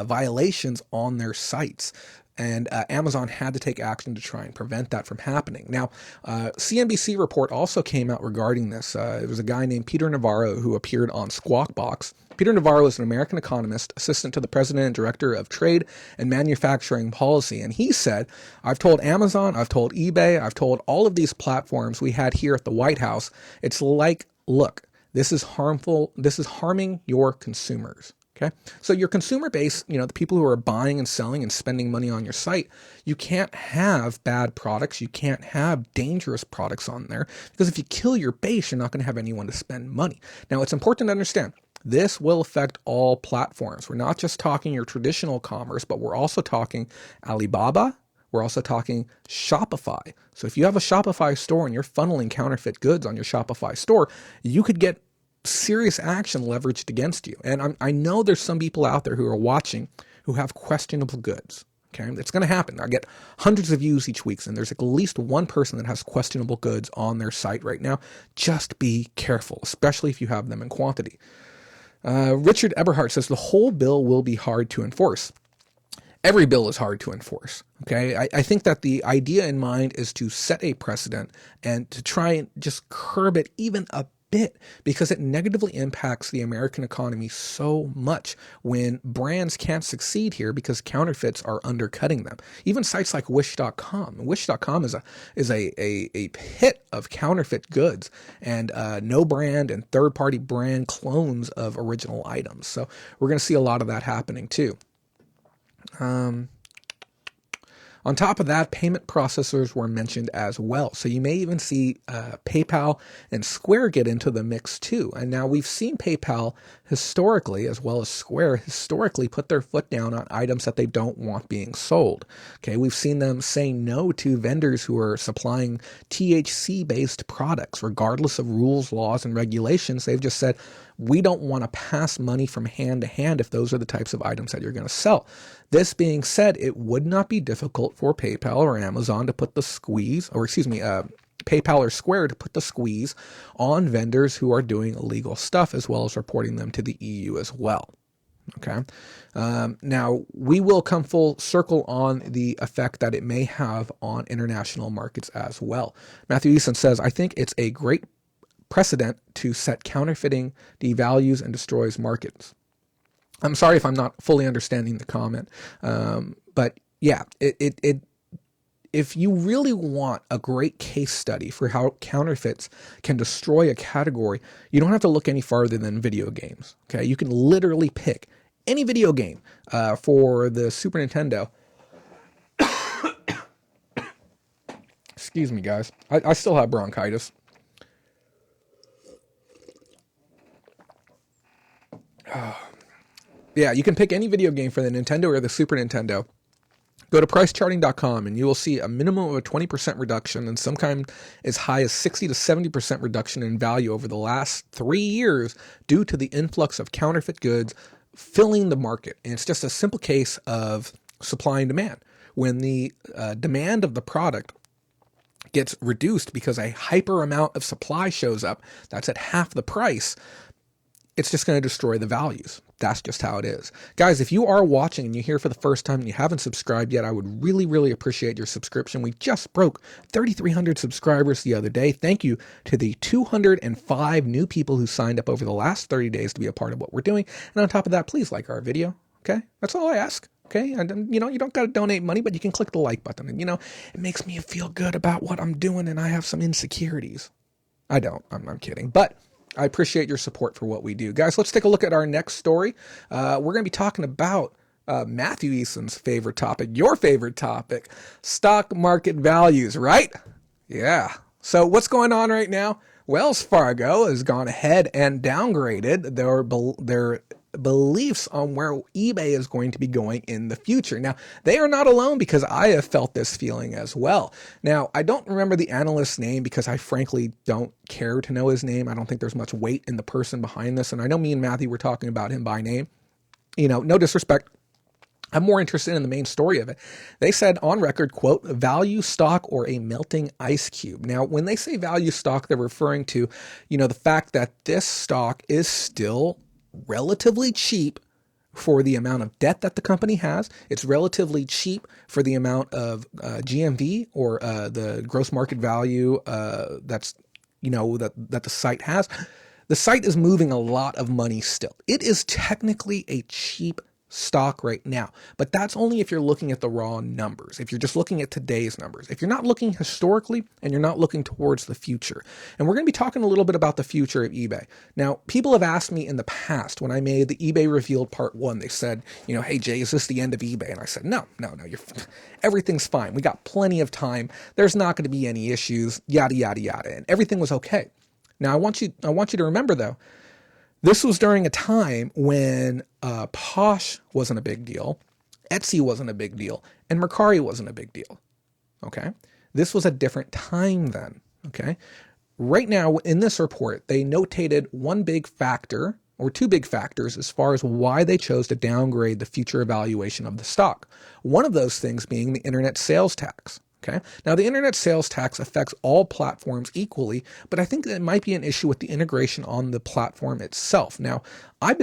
violations on their sites. And Amazon had to take action to try and prevent that from happening. Now, CNBC report also came out regarding this. It was a guy named Peter Navarro who appeared on Squawk Box. Peter Navarro is an American economist, assistant to the president and director of trade and manufacturing policy. And he said, I've told Amazon, I've told eBay, I've told all of these platforms we had here at the White House, it's like, look, This is harmful. This is harming your consumers. Okay. So your consumer base, the people who are buying and selling and spending money on your site, you can't have bad products. You can't have dangerous products on there, because if you kill your base, you're not going to have anyone to spend money. Now, it's important to understand this will affect all platforms. We're not just talking your traditional commerce, but we're also talking Alibaba. We're also talking Shopify. So if you have a Shopify store and you're funneling counterfeit goods on your Shopify store, you could get serious action leveraged against you. And I know there's some people out there who are watching who have questionable goods. Okay, it's going to happen. I get hundreds of views each week, and there's at least one person that has questionable goods on their site right now. Just be careful, especially if you have them in quantity. Richard Eberhardt says the whole bill will be hard to enforce. Every bill is hard to enforce. Okay, I think that the idea in mind is to set a precedent and to try and just curb it even a bit, because it negatively impacts the American economy so much when brands can't succeed here because counterfeits are undercutting them. Even sites like Wish.com. Wish.com is a pit of counterfeit goods and no brand and third-party brand clones of original items. So we're going to see a lot of that happening too. On top of that, payment processors were mentioned as well. So you may even see PayPal and Square get into the mix too. And now we've seen PayPal historically, as well as Square historically, put their foot down on items that they don't want being sold. Okay, we've seen them say no to vendors who are supplying THC-based products, regardless of rules, laws, and regulations. They've just said, we don't want to pass money from hand to hand if those are the types of items that you're going to sell. This being said, it would not be difficult for PayPal or Amazon to put the squeeze, PayPal or Square to put the squeeze on vendors who are doing illegal stuff, as well as reporting them to the EU as well. Okay. Now, we will come full circle on the effect that it may have on international markets as well. Matthew Eason says, I think it's a great precedent to set counterfeiting devalues and destroys markets. I'm sorry if I'm not fully understanding the comment, but yeah, if you really want a great case study for how counterfeits can destroy a category, you don't have to look any farther than video games. Okay, you can literally pick any video game for the Super Nintendo. Excuse me, guys. I still have bronchitis. Yeah, you can pick any video game for the Nintendo or the Super Nintendo. Go to pricecharting.com and you will see a minimum of a 20% reduction and sometimes as high as 60 to 70% reduction in value over the last 3 years due to the influx of counterfeit goods filling the market. And it's just a simple case of supply and demand. When the demand of the product gets reduced because a hyper amount of supply shows up that's at half the price, it's just going to destroy the values. That's just how it is. Guys, if you are watching and you're here for the first time and you haven't subscribed yet, I would really, really appreciate your subscription. We just broke 3,300 subscribers the other day. Thank you to the 205 new people who signed up over the last 30 days to be a part of what we're doing. And on top of that, please like our video. Okay? That's all I ask. Okay? And you don't got to donate money, but you can click the like button. And it makes me feel good about what I'm doing, and I have some insecurities. I don't. I'm kidding. But I appreciate your support for what we do. Guys, let's take a look at our next story. We're going to be talking about Matthew Eason's favorite topic, your favorite topic, stock market values, right? Yeah. So what's going on right now? Wells Fargo has gone ahead and downgraded their beliefs on where eBay is going to be going in the future. Now, they are not alone, because I have felt this feeling as well. Now, I don't remember the analyst's name because I frankly don't care to know his name. I don't think there's much weight in the person behind this. And I know me and Matthew were talking about him by name. No disrespect. I'm more interested in the main story of it. They said on record, quote, value stock or a melting ice cube. Now, when they say value stock, they're referring to, the fact that this stock is still relatively cheap for the amount of debt that the company has. It's relatively cheap for the amount of GMV or the gross market value that the site has. The site is moving a lot of money still. It is technically a cheap stock right now. But that's only if you're looking at the raw numbers, if you're just looking at today's numbers, if you're not looking historically and you're not looking towards the future. And we're going to be talking a little bit about the future of eBay. Now, people have asked me in the past when I made the eBay Revealed Part 1, they said, hey, Jay, is this the end of eBay? And I said, no, everything's fine. We got plenty of time. There's not going to be any issues, yada, yada, yada. And everything was okay. Now, I want you to remember, though, this was during a time when Posh wasn't a big deal, Etsy wasn't a big deal, and Mercari wasn't a big deal, okay? This was a different time then, okay? Right now, in this report, they notated one big factor, or two big factors, as far as why they chose to downgrade the future evaluation of the stock. One of those things being the internet sales tax. Okay. Now, the internet sales tax affects all platforms equally, but I think that it might be an issue with the integration on the platform itself. Now, I've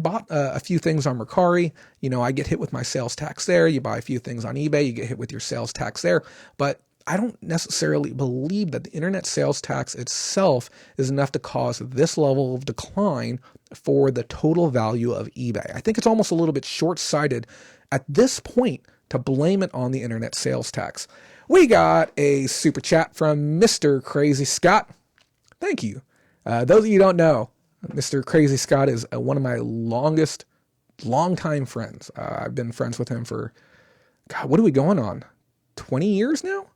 bought a few things on Mercari. I get hit with my sales tax there. You buy a few things on eBay, you get hit with your sales tax there. But I don't necessarily believe that the internet sales tax itself is enough to cause this level of decline for the total value of eBay. I think it's almost a little bit short-sighted at this point to blame it on the internet sales tax. We got a super chat from Mr. Crazy Scott. Thank you. Those of you who don't know, Mr. Crazy Scott is one of my longtime friends. I've been friends with him for, God, what are we going on? 20 years now?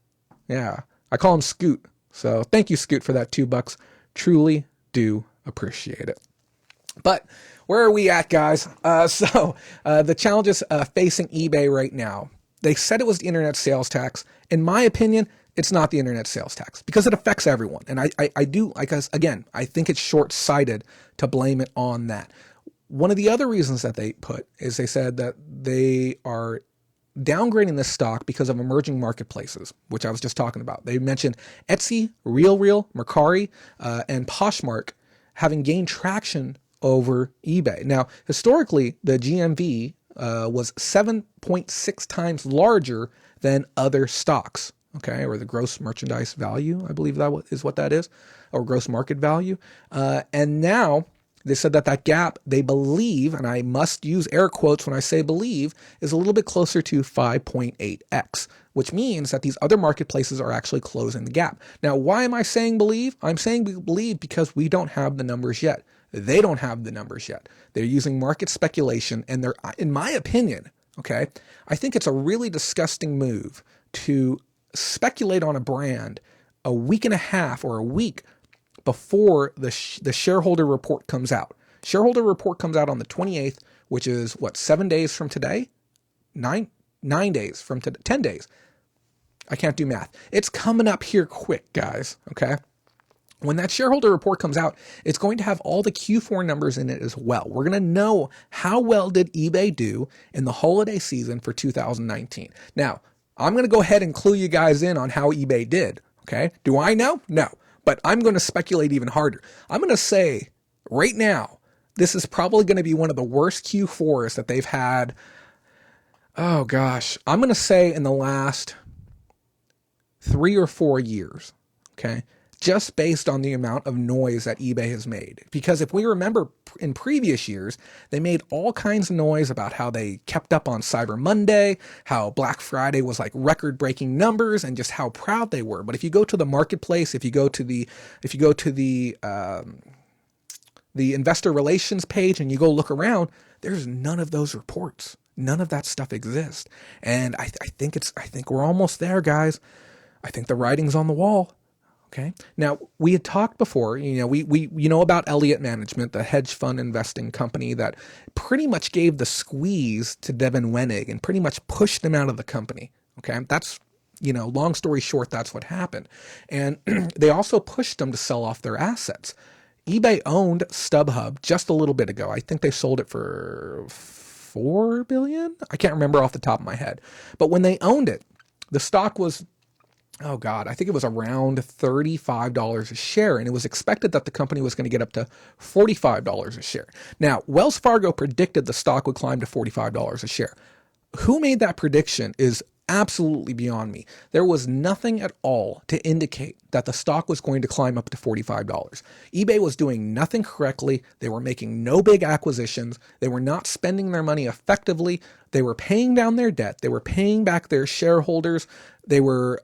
Yeah. I call him Scoot. So thank you, Scoot, for that $2. Truly do appreciate it. But where are we at, guys? The challenges facing eBay right now. They said it was the internet sales tax. In my opinion, it's not the internet sales tax because it affects everyone. And I think it's short-sighted to blame it on that. One of the other reasons that they put is they said that they are downgrading this stock because of emerging marketplaces, which I was just talking about. They mentioned Etsy, RealReal, Mercari, and Poshmark having gained traction over eBay. Now, historically, the GMV was 7.6 times larger than other stocks, okay, or the gross merchandise value, I believe that is what that is, or gross market value. And now they said that gap, they believe, and I must use air quotes when I say believe, is a little bit closer to 5.8x, which means that these other marketplaces are actually closing the gap. Now, why am I saying believe? I'm saying believe because we don't have the numbers yet. They don't have the numbers yet. They're using market speculation, and they're, in my opinion, okay, I think it's a really disgusting move to speculate on a brand a week and a half or a week before the shareholder report comes out. Shareholder report comes out on the 28th, which is, 7 days from today? 9 days from today, 10 days. I can't do math. It's coming up here quick, guys, okay? When that shareholder report comes out, it's going to have all the Q4 numbers in it as well. We're going to know how well did eBay do in the holiday season for 2019. Now, I'm going to go ahead and clue you guys in on how eBay did, okay? Do I know? No, but I'm going to speculate even harder. I'm going to say right now, this is probably going to be one of the worst Q4s that they've had. Oh gosh, I'm going to say in the last 3 or 4 years, okay? Just based on the amount of noise that eBay has made. Because if we remember in previous years, they made all kinds of noise about how they kept up on Cyber Monday, how Black Friday was like record-breaking numbers, and just how proud they were. But if you go to the marketplace, if you go to the investor relations page and you go look around, there's none of those reports. None of that stuff exists. And I think we're almost there, guys. I think the writing's on the wall. Okay. Now, we had talked before, we know about Elliott Management, the hedge fund investing company that pretty much gave the squeeze to Devin Wenig and pretty much pushed him out of the company. Okay. That's, long story short, that's what happened. And they also pushed them to sell off their assets. eBay owned StubHub just a little bit ago. I think they sold it for $4 billion. I can't remember off the top of my head. But when they owned it, the stock was, oh God, I think it was around $35 a share, and it was expected that the company was going to get up to $45 a share. Now, Wells Fargo predicted the stock would climb to $45 a share. Who made that prediction is absolutely beyond me. There was nothing at all to indicate that the stock was going to climb up to $45. eBay was doing nothing correctly. They were making no big acquisitions. They were not spending their money effectively. They were paying down their debt. They were paying back their shareholders. They were,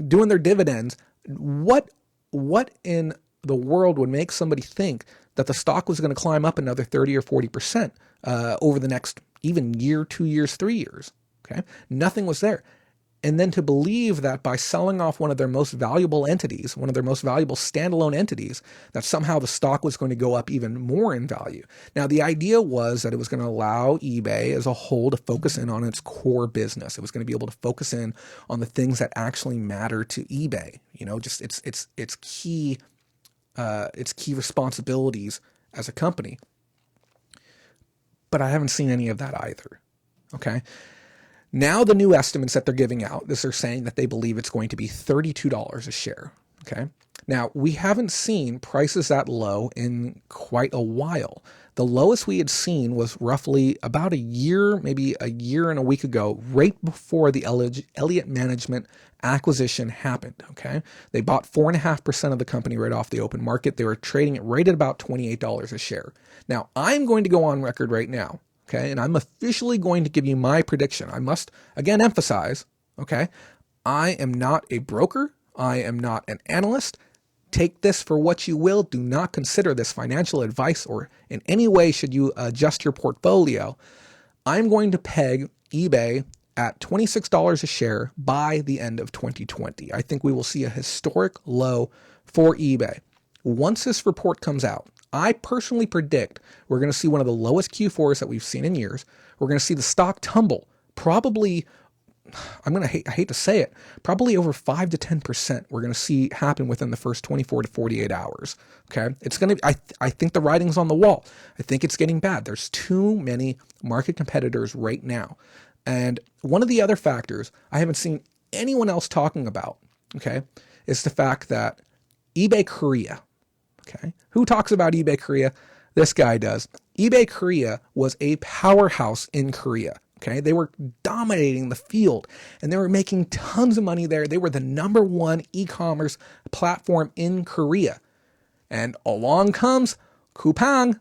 doing their dividends. What in the world would make somebody think that the stock was going to climb up another 30 or 40% over the next even year, 2 years, 3 years? Okay, nothing was there. And then to believe that by selling off one of their most valuable entities, one of their most valuable standalone entities, that somehow the stock was going to go up even more in value. Now, the idea was that it was going to allow eBay as a whole to focus in on its core business. It was going to be able to focus in on the things that actually matter to eBay. Just its key responsibilities as a company. But I haven't seen any of that either. Okay. Now the new estimates that they're giving out, they're saying that they believe it's going to be $32 a share. Okay. Now we haven't seen prices that low in quite a while. The lowest we had seen was roughly about a year, maybe a year and a week ago, right before the Elliott Management acquisition happened. Okay. They bought 4.5% of the company right off the open market. They were trading it right at about $28 a share. Now I'm going to go on record right now. Okay, and I'm officially going to give you my prediction. I must, again, emphasize, okay, I am not a broker. I am not an analyst. Take this for what you will. Do not consider this financial advice, or in any way should you adjust your portfolio. I'm going to peg eBay at $26 a share by the end of 2020. I think we will see a historic low for eBay. Once this report comes out, I personally predict we're going to see one of the lowest Q4s that we've seen in years. We're going to see the stock tumble probably, I hate to say it, probably over 5 to 10% we're going to see happen within the first 24 to 48 hours. Okay. It's going to, I think the writing's on the wall. I think it's getting bad. There's too many market competitors right now. And one of the other factors I haven't seen anyone else talking about, okay, is the fact that eBay Korea, okay, who talks about eBay Korea? This guy does. eBay Korea was a powerhouse in Korea. Okay, they were dominating the field and they were making tons of money there. They were the number one e-commerce platform in Korea. And along comes Coupang.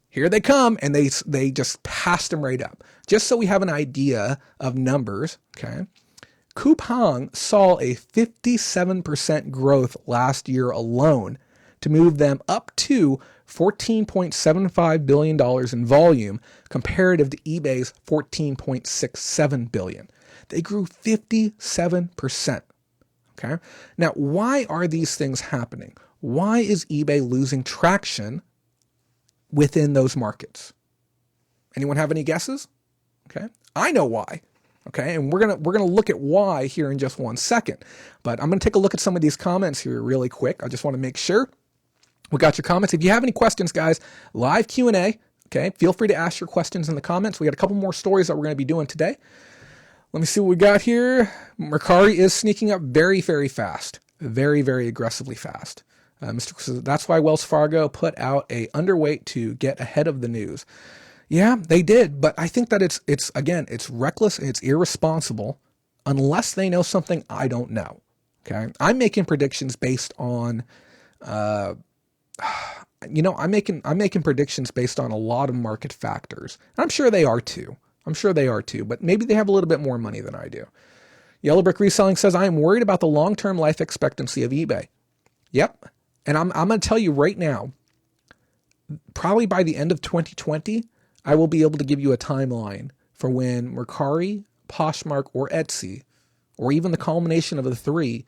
Here they come, and they just passed them right up. Just so we have an idea of numbers, okay, Coupang saw a 57% growth last year alone to move them up to $14.75 billion in volume comparative to eBay's $14.67 billion. They grew 57%. Okay. Now, why are these things happening? Why is eBay losing traction within those markets? Anyone have any guesses? Okay. I know why. Okay. And we're going to look at why here in just 1 second, but I'm going to take a look at some of these comments here really quick. I just want to make sure we got your comments. If you have any questions, guys, live Q&A, okay, feel free to ask your questions in the comments. We got a couple more stories that we're going to be doing today. Let me see what we got here. Mercari is sneaking up very, very fast, very, very aggressively fast. Mr. says, that's why Wells Fargo put out a underweight to get ahead of the news. Yeah, they did, but I think that it's reckless and it's irresponsible unless they know something I don't know. Okay, I'm making predictions based on. I'm making predictions based on a lot of market factors. I'm sure they are too. But maybe they have a little bit more money than I do. Yellow Brick Reselling says, I am worried about the long-term life expectancy of eBay. Yep. And I'm going to tell you right now, probably by the end of 2020, I will be able to give you a timeline for when Mercari, Poshmark, or Etsy, or even the culmination of the three,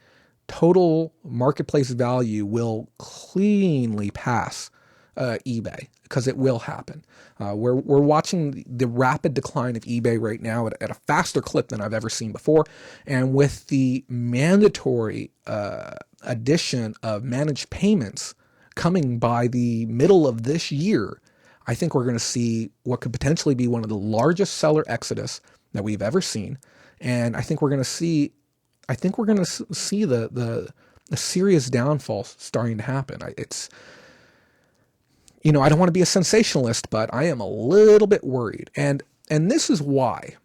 total marketplace value will cleanly pass eBay, because it will happen. We're watching the rapid decline of eBay right now at a faster clip than I've ever seen before. And with the mandatory addition of managed payments coming by the middle of this year, I think we're going to see what could potentially be one of the largest seller exodus that we've ever seen. And I think we're going to see the serious downfall starting to happen. I don't want to be a sensationalist, but I am a little bit worried. And this is why.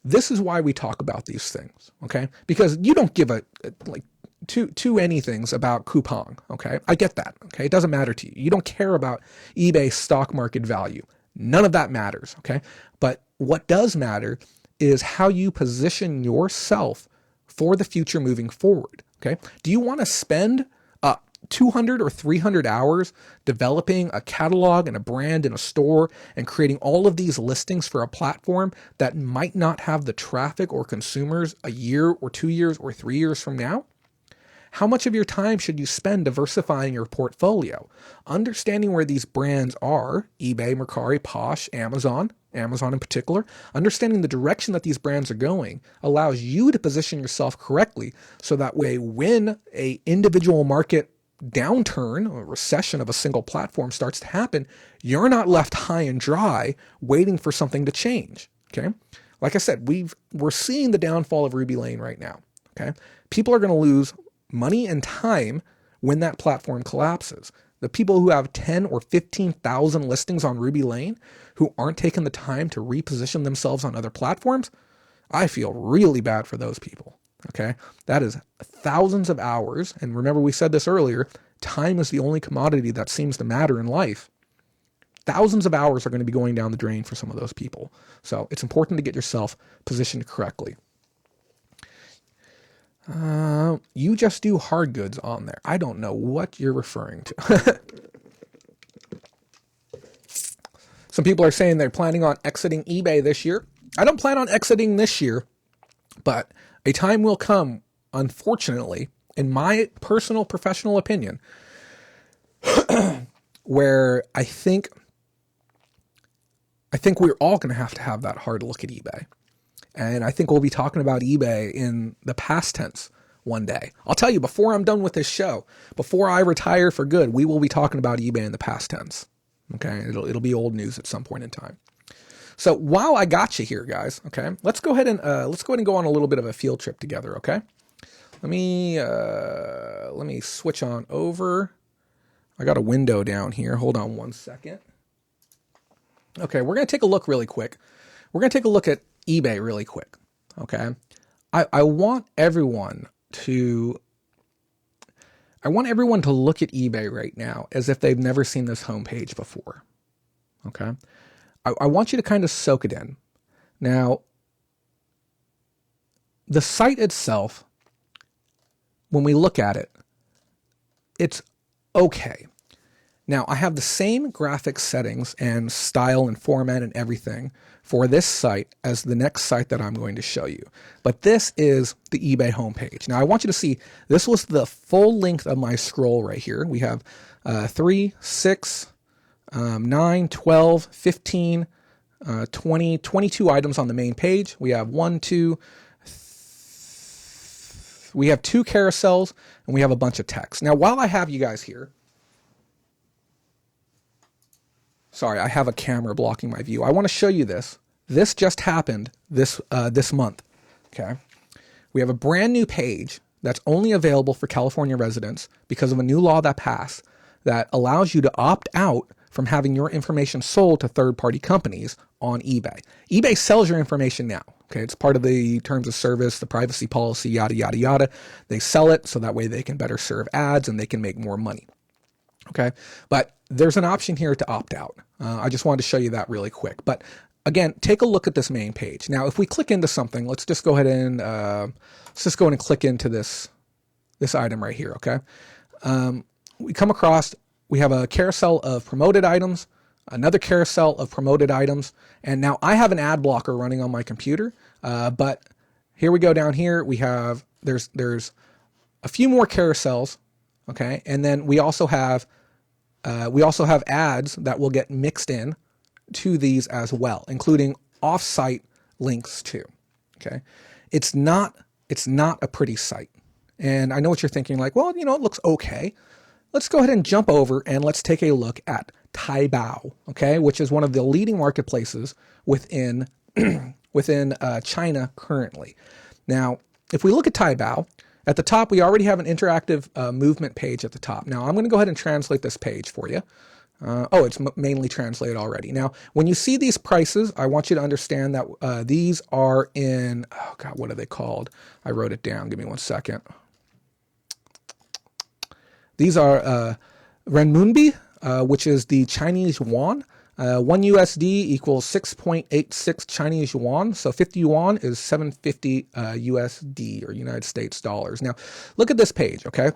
This is why we talk about these things, okay? Because you don't give a like two anythings about coupon, okay? I get that, okay? It doesn't matter to you. You don't care about eBay stock market value. None of that matters, okay? But what does matter is how you position yourself for the future moving forward, okay? Do you want to spend 200 or 300 hours developing a catalog and a brand in a store and creating all of these listings for a platform that might not have the traffic or consumers a year or 2 years or 3 years from now? How much of your time should you spend diversifying your portfolio, understanding where these brands are, eBay, Mercari, Posh, Amazon in particular, understanding the direction that these brands are going allows you to position yourself correctly so that way when a individual market downturn or recession of a single platform starts to happen, you're not left high and dry waiting for something to change, okay? Like I said, we're seeing the downfall of Ruby Lane right now, okay? People are going to lose money and time when that platform collapses. The people who have 10 or 15,000 listings on Ruby Lane who aren't taking the time to reposition themselves on other platforms, I feel really bad for those people. Okay, that is thousands of hours. And remember, we said this earlier, time is the only commodity that seems to matter in life. Thousands of hours are going to be going down the drain for some of those people. So it's important to get yourself positioned correctly. You just do hard goods on there. I don't know what you're referring to. Some people are saying they're planning on exiting eBay this year. I don't plan on exiting this year, but a time will come, unfortunately, in my personal professional opinion, where I think we're all going to have that hard look at eBay. And I think we'll be talking about eBay in the past tense one day. I'll tell you, before I'm done with this show, before I retire for good, we will be talking about eBay in the past tense. Okay, it'll be old news at some point in time. So while I got you here, guys, okay, let's go ahead and go on a little bit of a field trip together. Okay, let me switch on over. I got a window down here. Hold on one second. Okay, we're gonna take a look really quick. We're gonna take a look at eBay really quick. Okay, I want everyone to look at eBay right now as if they've never seen this homepage before. Okay. I want you to kind of soak it in. Now, the site itself, when we look at it, it's okay. Now, I have the same graphic settings and style and format and everything for this site as the next site that I'm going to show you. But this is the eBay homepage. Now, I want you to see, this was the full length of my scroll right here. We have 3, 6, 9, 12, 15, 20, 22 items on the main page. We have we have 2 carousels, and we have a bunch of text. Now, while I have you guys here, sorry, I have a camera blocking my view. I want to show you this. This just happened this month. Okay, we have a brand new page that's only available for California residents because of a new law that passed that allows you to opt out from having your information sold to third-party companies on eBay. eBay sells your information now. Okay, it's part of the terms of service, the privacy policy, yada, yada, yada. They sell it so that way they can better serve ads and they can make more money. Okay, but there's an option here to opt out. I just wanted to show you that really quick. But again, take a look at this main page. Now, if we click into something, let's just go ahead and click into this item right here. Okay, we come across. We have a carousel of promoted items, another carousel of promoted items, and now I have an ad blocker running on my computer. But here we go down here. We have there's a few more carousels, okay, and then we also have ads that will get mixed in to these as well, including off-site links too. Okay, it's not a pretty site, and I know what you're thinking. Like, well, it looks okay. Let's go ahead and jump over and let's take a look at Taobao, okay, which is one of the leading marketplaces within China currently. Now, if we look at Taobao, at the top, we already have an interactive movement page at the top. Now, I'm going to go ahead and translate this page for you. Oh, it's mainly translated already. Now, when you see these prices, I want you to understand that these are in, oh God, what are they called? I wrote it down. Give me one second. These are renminbi, which is the Chinese yuan. 1 USD equals 6.86 Chinese yuan. So 50 yuan is 750 USD or United States dollars. Now, look at this page, okay?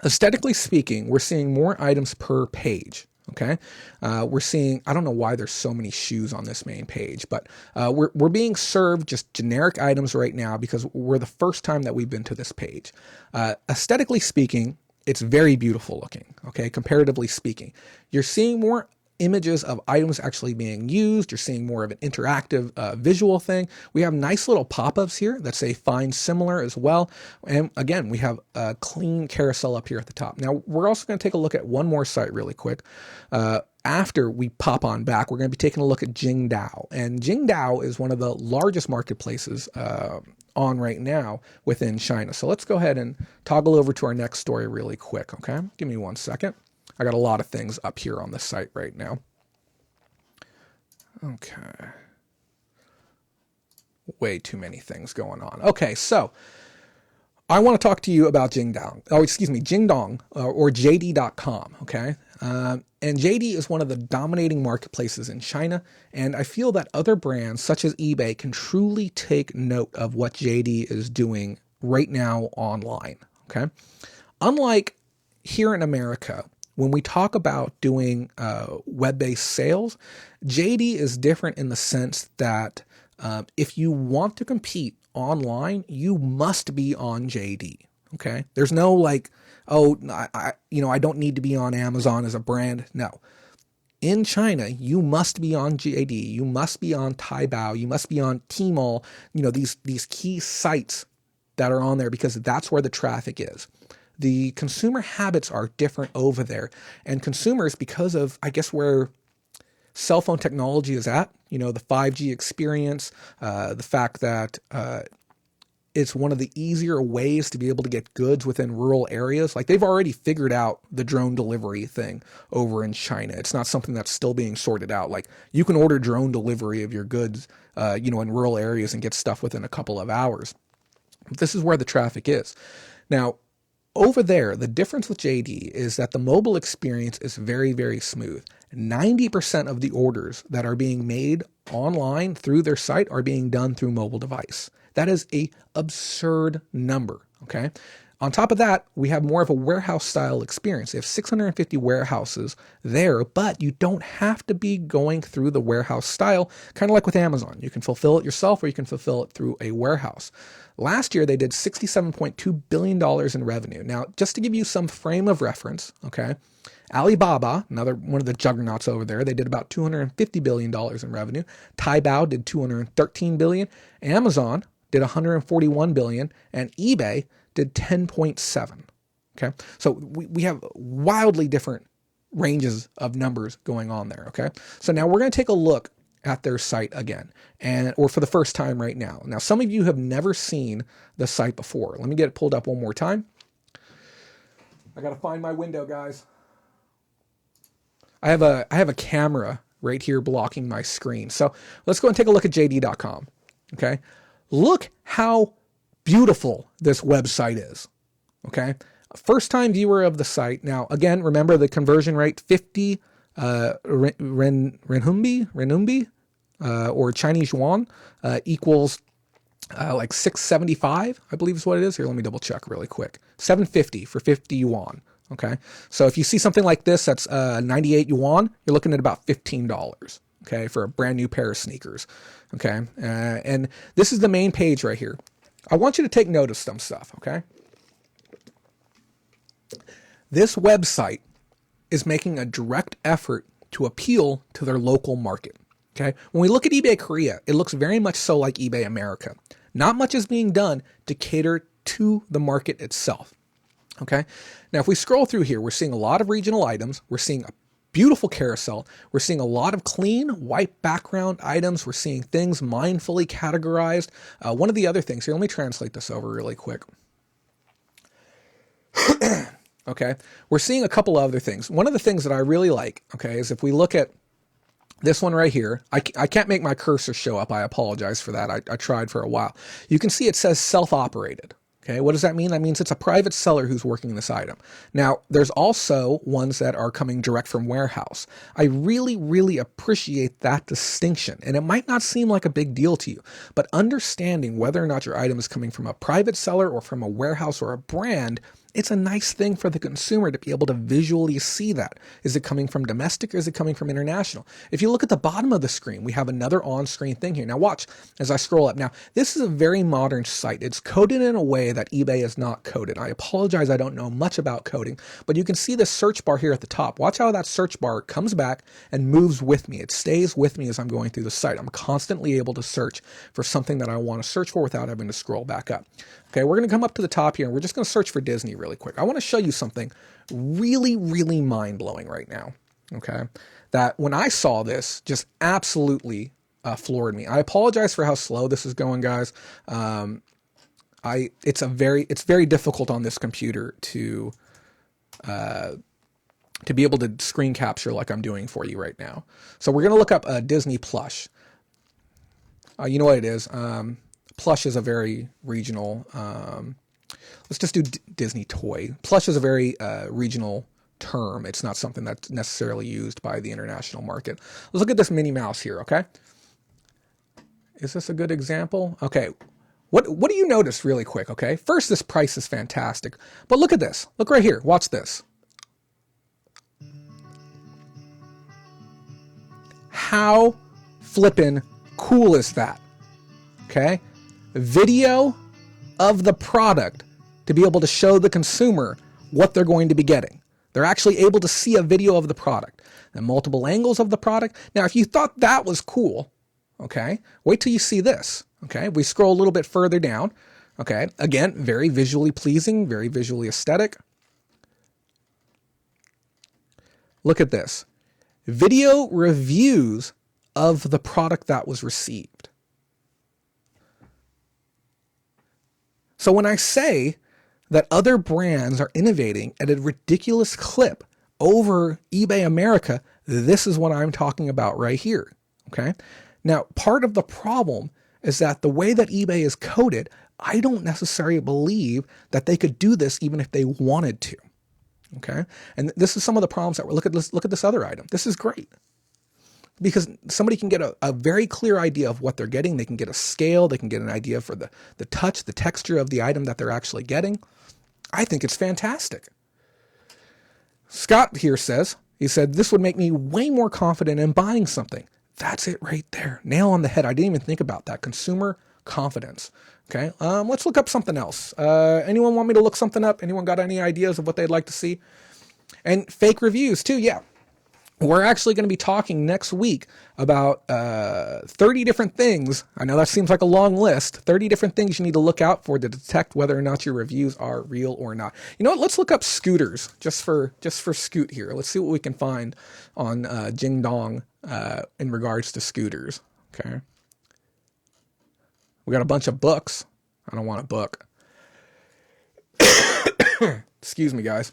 Aesthetically speaking, we're seeing more items per page. Okay, we're seeing, I don't know why there's so many shoes on this main page, but we're being served just generic items right now because we're the first time that we've been to this page. Aesthetically speaking, it's very beautiful looking, okay, comparatively speaking. You're seeing more images of items actually being used. You're seeing more of an interactive visual thing. We have nice little pop-ups here that say find similar as well. And again, we have a clean carousel up here at the top. Now, we're also going to take a look at one more site really quick. After we pop on back, we're going to be taking a look at Jingdao. And Jingdao is one of the largest marketplaces on right now within China. So let's go ahead and toggle over to our next story really quick, okay? Give me one second. I got a lot of things up here on the site right now. Okay. Way too many things going on. Okay, so I want to talk to you about Jingdong, or JD.com, okay? And JD is one of the dominating marketplaces in China, and I feel that other brands such as eBay can truly take note of what JD is doing right now online, okay? Unlike here in America, when we talk about doing web-based sales, JD is different in the sense that if you want to compete online, you must be on JD. Okay, there's no like, oh, I don't need to be on Amazon as a brand. No, in China, you must be on JD. You must be on Taobao. You must be on Tmall. These key sites that are on there because that's where the traffic is. The consumer habits are different over there. And consumers, because of, I guess, where cell phone technology is at, the 5G experience, the fact that it's one of the easier ways to be able to get goods within rural areas. Like they've already figured out the drone delivery thing over in China. It's not something that's still being sorted out. Like you can order drone delivery of your goods, in rural areas and get stuff within a couple of hours. This is where the traffic is. Now, over there, the difference with JD is that the mobile experience is very, very smooth. 90% of the orders that are being made online through their site are being done through mobile device. That is an absurd number, okay? On top of that, we have more of a warehouse style experience. They have 650 warehouses there, but you don't have to be going through the warehouse style, kind of like with Amazon. You can fulfill it yourself or you can fulfill it through a warehouse. Last year, they did $67.2 billion in revenue. Now, just to give you some frame of reference, okay, Alibaba, another one of the juggernauts over there, they did about $250 billion in revenue. Taobao did $213 billion. Amazon did $141 billion. And eBay did 10.7. Okay, so we have wildly different ranges of numbers going on there. Okay, so now we're going to take a look at their site again, or for the first time right now. Now, some of you have never seen the site before. Let me get it pulled up one more time. I got to find my window, guys. I have a camera right here blocking my screen. So let's go and take a look at JD.com. Okay, look how beautiful this website is. Okay, first time viewer of the site. Now, again, remember the conversion rate, 50 renminbi, or Chinese yuan, equals like 675, I believe is what it is. Here, let me double check really quick. 750 for 50 yuan. Okay, so if you see something like this, that's 98 yuan, you're looking at about $15. Okay, for a brand new pair of sneakers. Okay, and this is the main page right here. I want you to take note of some stuff. Okay, this website is making a direct effort to appeal to their local market. Okay, when we look at eBay Korea, it looks very much so like eBay America. Not much is being done to cater to the market itself. Okay, now if we scroll through here, we're seeing a lot of regional items. We're seeing a beautiful carousel. We're seeing a lot of clean white background items. We're seeing things mindfully categorized. One of the other things here, let me translate this over really quick. okay, we're seeing a couple of other things. One of the things that I really like, okay, is if we look at this one right here, I can't make my cursor show up. I apologize for that. I tried for a while. You can see it says self-operated. Okay, what does that mean? That means it's a private seller who's working this item. Now, there's also ones that are coming direct from warehouse. I really, really appreciate that distinction. And it might not seem like a big deal to you, but understanding whether or not your item is coming from a private seller or from a warehouse or a brand, it's a nice thing for the consumer to be able to visually see that. Is it coming from domestic or is it coming from international? If you look at the bottom of the screen, we have another on-screen thing here. Now watch as I scroll up. Now, this is a very modern site. It's coded in a way that eBay is not coded. I apologize, I don't know much about coding, but you can see the search bar here at the top. Watch how that search bar comes back and moves with me. It stays with me as I'm going through the site. I'm constantly able to search for something that I want to search for without having to scroll back up. Okay, we're going to come up to the top here and we're just going to search for Disney really quick. I want to show you something really, really mind-blowing right now, okay? That when I saw this, just absolutely floored me. I apologize for how slow this is going, guys. It's very difficult on this computer to be able to screen capture like I'm doing for you right now. So we're going to look up Disney Plush. You know what it is? Plush is a very regional, let's just do Disney toy. Plush is a very regional term. It's not something that's necessarily used by the international market. Let's look at this Minnie Mouse here, okay? Is this a good example? Okay, what do you notice really quick, okay? First, this price is fantastic, but look at this. Look right here, watch this. How flippin' cool is that, okay? Video of the product to be able to show the consumer what they're going to be getting. They're actually able to see a video of the product and multiple angles of the product. Now, if you thought that was cool, okay, wait till you see this, okay? We scroll a little bit further down, okay? Again, very visually pleasing, very visually aesthetic. Look at this. Video reviews of the product that was received. So when I say that other brands are innovating at a ridiculous clip over eBay America, this is what I'm talking about right here, okay? Now, part of the problem is that the way that eBay is coded, I don't necessarily believe that they could do this even if they wanted to, okay? And this is some of the problems that we're, look at this other item. This is great. Because somebody can get a very clear idea of what they're getting. They can get a scale. They can get an idea for the touch, the texture of the item that they're actually getting. I think it's fantastic. Scott here says, he said, this would make me way more confident in buying something. That's it right there. Nail on the head. I didn't even think about that. Consumer confidence. Okay, let's look up something else. Anyone want me to look something up? Anyone got any ideas of what they'd like to see? And fake reviews too, yeah. We're actually going to be talking next week about 30 different things. I know that seems like a long list. 30 different things you need to look out for to detect whether or not your reviews are real or not. You know what? Let's look up scooters just for Scoot here. Let's see what we can find on Jing Dong in regards to scooters. Okay. We got a bunch of books. I don't want a book. Excuse me, guys.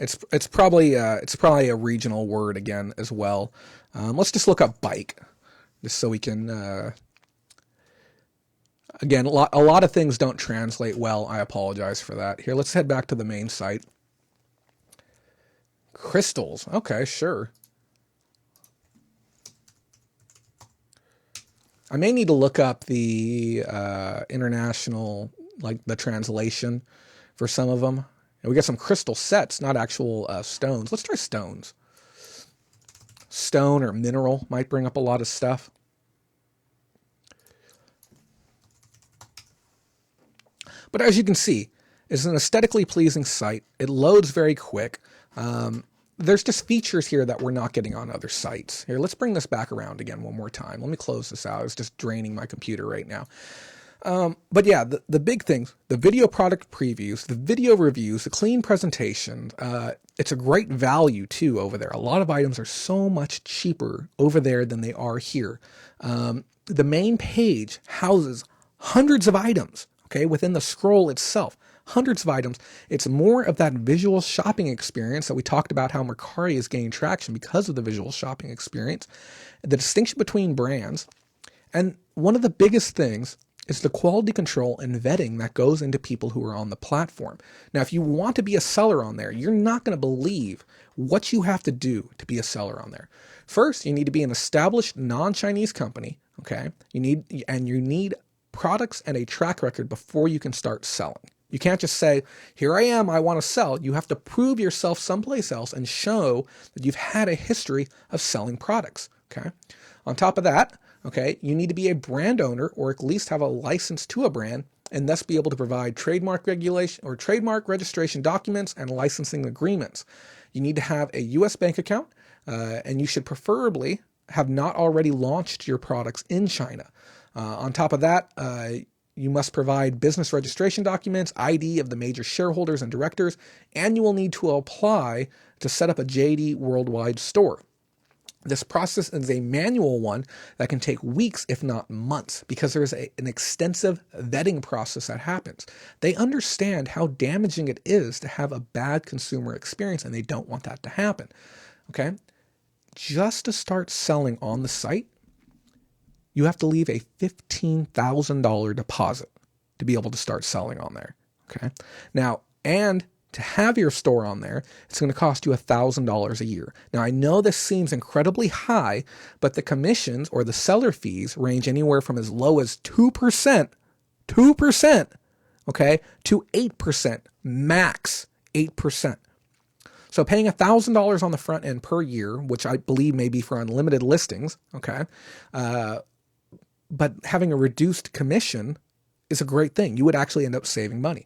It's probably a regional word again as well. Let's just look up bike, just so we can. Again, a lot of things don't translate well. I apologize for that. Here, let's head back to the main site. Crystals. Okay, sure. I may need to look up the international, like the translation for some of them. And we got some crystal sets, not actual stones. Let's try stones. Stone or mineral might bring up a lot of stuff. But as you can see, it's an aesthetically pleasing site. It loads very quick. There's just features here that we're not getting on other sites. Here, let's bring this back around again one more time. Let me close this out. It's just draining my computer right now. But yeah, the big things, the video product previews, the video reviews, the clean presentation, it's a great value too over there. A lot of items are so much cheaper over there than they are here. The main page houses hundreds of items. okay, within the scroll itself. Hundreds of items. It's more of that visual shopping experience that we talked about how Mercari is gaining traction because of the visual shopping experience. The distinction between brands. And one of the biggest things is the quality control and vetting that goes into people who are on the platform. Now, if you want to be a seller on there, you're not going to believe what you have to do to be a seller on there. First, you need to be an established non-Chinese company, okay? You need products and a track record before you can start selling. You can't just say, here I am, I want to sell. You have to prove yourself someplace else and show that you've had a history of selling products, okay? On top of that, okay, you need to be a brand owner or at least have a license to a brand and thus be able to provide trademark regulation or trademark registration documents and licensing agreements. You need to have a U.S. bank account and you should preferably have not already launched your products in China. On top of that, you must provide business registration documents, ID of the major shareholders and directors, and you will need to apply to set up a JD worldwide store. This process is a manual one that can take weeks, if not months, because there's an extensive vetting process that happens. They understand how damaging it is to have a bad consumer experience, and they don't want that to happen. Okay? Just to start selling on the site, you have to leave a $15,000 deposit to be able to start selling on there. Okay. Now, and to have your store on there, it's going to cost you $1,000 a year. Now, I know this seems incredibly high, but the commissions or the seller fees range anywhere from as low as 2%, okay, to 8%, max 8%. So paying $1,000 on the front end per year, which I believe may be for unlimited listings, okay, but having a reduced commission is a great thing. You would actually end up saving money.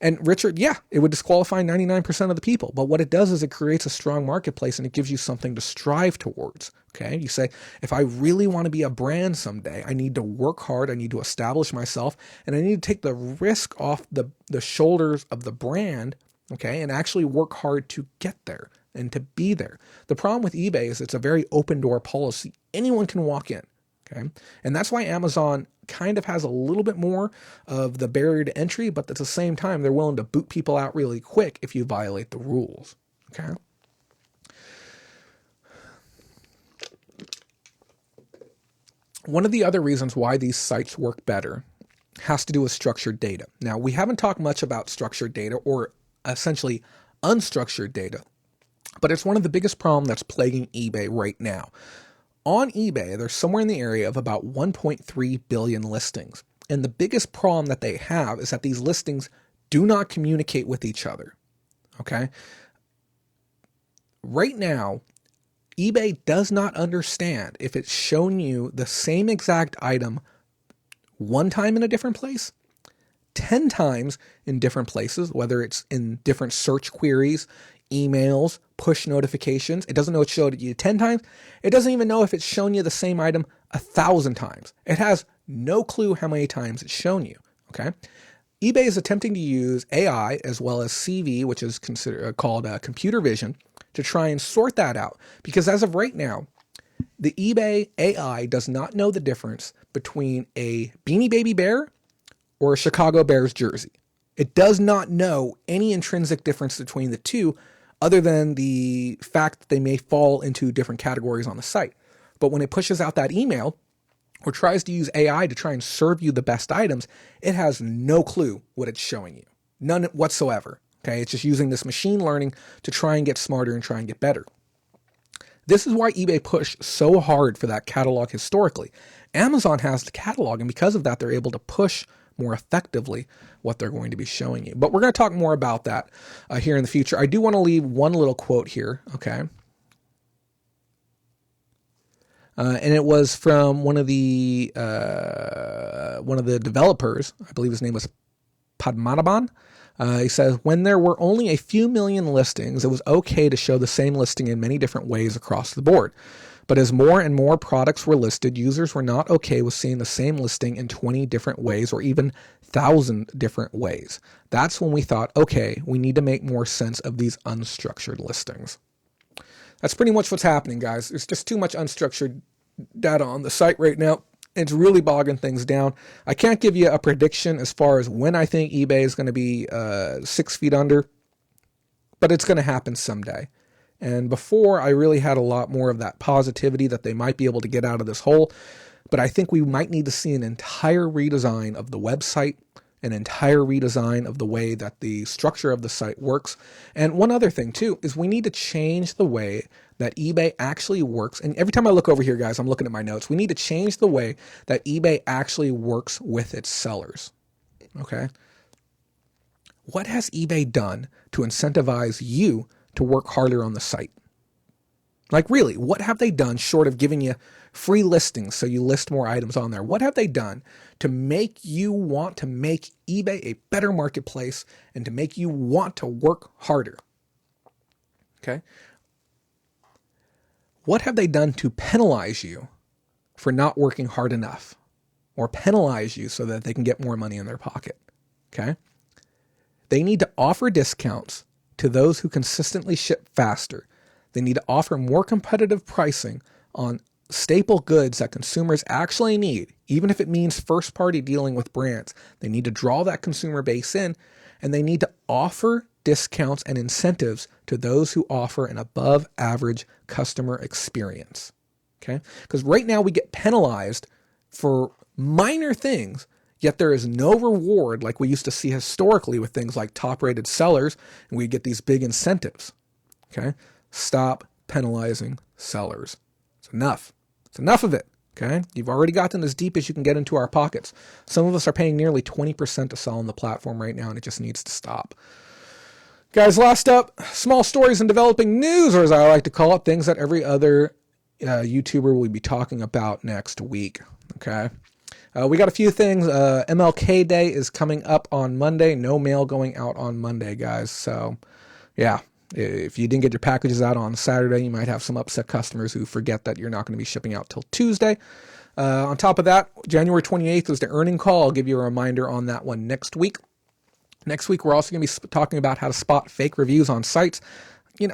And Richard, yeah, it would disqualify 99% of the people. But what it does is it creates a strong marketplace and it gives you something to strive towards. Okay. You say, if I really want to be a brand someday, I need to work hard. I need to establish myself and I need to take the risk off the shoulders of the brand. Okay. And actually work hard to get there and to be there. The problem with eBay is it's a very open door policy. Anyone can walk in. Okay. And that's why Amazon kind of has a little bit more of the barrier to entry, but at the same time, they're willing to boot people out really quick if you violate the rules. Okay. One of the other reasons why these sites work better has to do with structured data. Now, we haven't talked much about structured data or essentially unstructured data, but it's one of the biggest problems that's plaguing eBay right now. On eBay, there's somewhere in the area of about 1.3 billion listings. And the biggest problem that they have is that these listings do not communicate with each other. Okay? Right now, eBay does not understand if it's shown you the same exact item one time in a different place, 10 times in different places, whether it's in different search queries, emails, push notifications. It doesn't know it showed you 10 times. It doesn't even know if it's shown you the same item 1,000 times. It has no clue how many times it's shown you. Okay. eBay is attempting to use AI as well as CV, which is called computer vision, to try and sort that out. Because as of right now, the eBay AI does not know the difference between a Beanie Baby Bear or a Chicago Bears jersey. It does not know any intrinsic difference between the two, other than the fact that they may fall into different categories on the site. But when it pushes out that email or tries to use AI to try and serve you the best items, it has no clue what it's showing you. None whatsoever. Okay, it's just using this machine learning to try and get smarter and try and get better. This is why eBay pushed so hard for that catalog historically. Amazon has the catalog, and because of that, they're able to push more effectively what they're going to be showing you. But we're going to talk more about that here in the future. I do want to leave one little quote here, okay? And it was from one of the developers. I believe his name was Padmanabhan. He says, when there were only a few million listings, it was okay to show the same listing in many different ways across the board. But as more and more products were listed, users were not okay with seeing the same listing in 20 different ways or even 1,000 different ways. That's when we thought, okay, we need to make more sense of these unstructured listings. That's pretty much what's happening, guys. There's just too much unstructured data on the site right now. It's really bogging things down. I can't give you a prediction as far as when I think eBay is going to be 6 feet under, but it's going to happen someday. And before, I really had a lot more of that positivity that they might be able to get out of this hole. But I think we might need to see an entire redesign of the website, an entire redesign of the way that the structure of the site works. And one other thing too, is we need to change the way that eBay actually works. And every time I look over here, guys, I'm looking at my notes. We need to change the way that eBay actually works with its sellers. Okay. What has eBay done to incentivize you to work harder on the site? Like really, what have they done short of giving you free listings so you list more items on there? What have they done to make you want to make eBay a better marketplace and to make you want to work harder? Okay. What have they done to penalize you for not working hard enough, or penalize you so that they can get more money in their pocket? Okay. They need to offer discounts to those who consistently ship faster. They need to offer more competitive pricing on staple goods that consumers actually need, even if it means first-party dealing with brands. They need to draw that consumer base in, and they need to offer discounts and incentives to those who offer an above-average customer experience. Okay? Because right now we get penalized for minor things, yet there is no reward like we used to see historically with things like top-rated sellers, and we get these big incentives. Okay? Stop penalizing sellers. It's enough. It's enough of it. Okay? You've already gotten as deep as you can get into our pockets. Some of us are paying nearly 20% to sell on the platform right now, and it just needs to stop. Guys, last up, small stories and developing news, or as I like to call it, things that every other YouTuber will be talking about next week. Okay? We got a few things. MLK Day is coming up on Monday. No mail going out on Monday, guys. So, yeah. If you didn't get your packages out on Saturday, you might have some upset customers who forget that you're not going to be shipping out till Tuesday. On top of that, January 28th is the earning call. I'll give you a reminder on that one next week. Next week, we're also going to be talking about how to spot fake reviews on sites.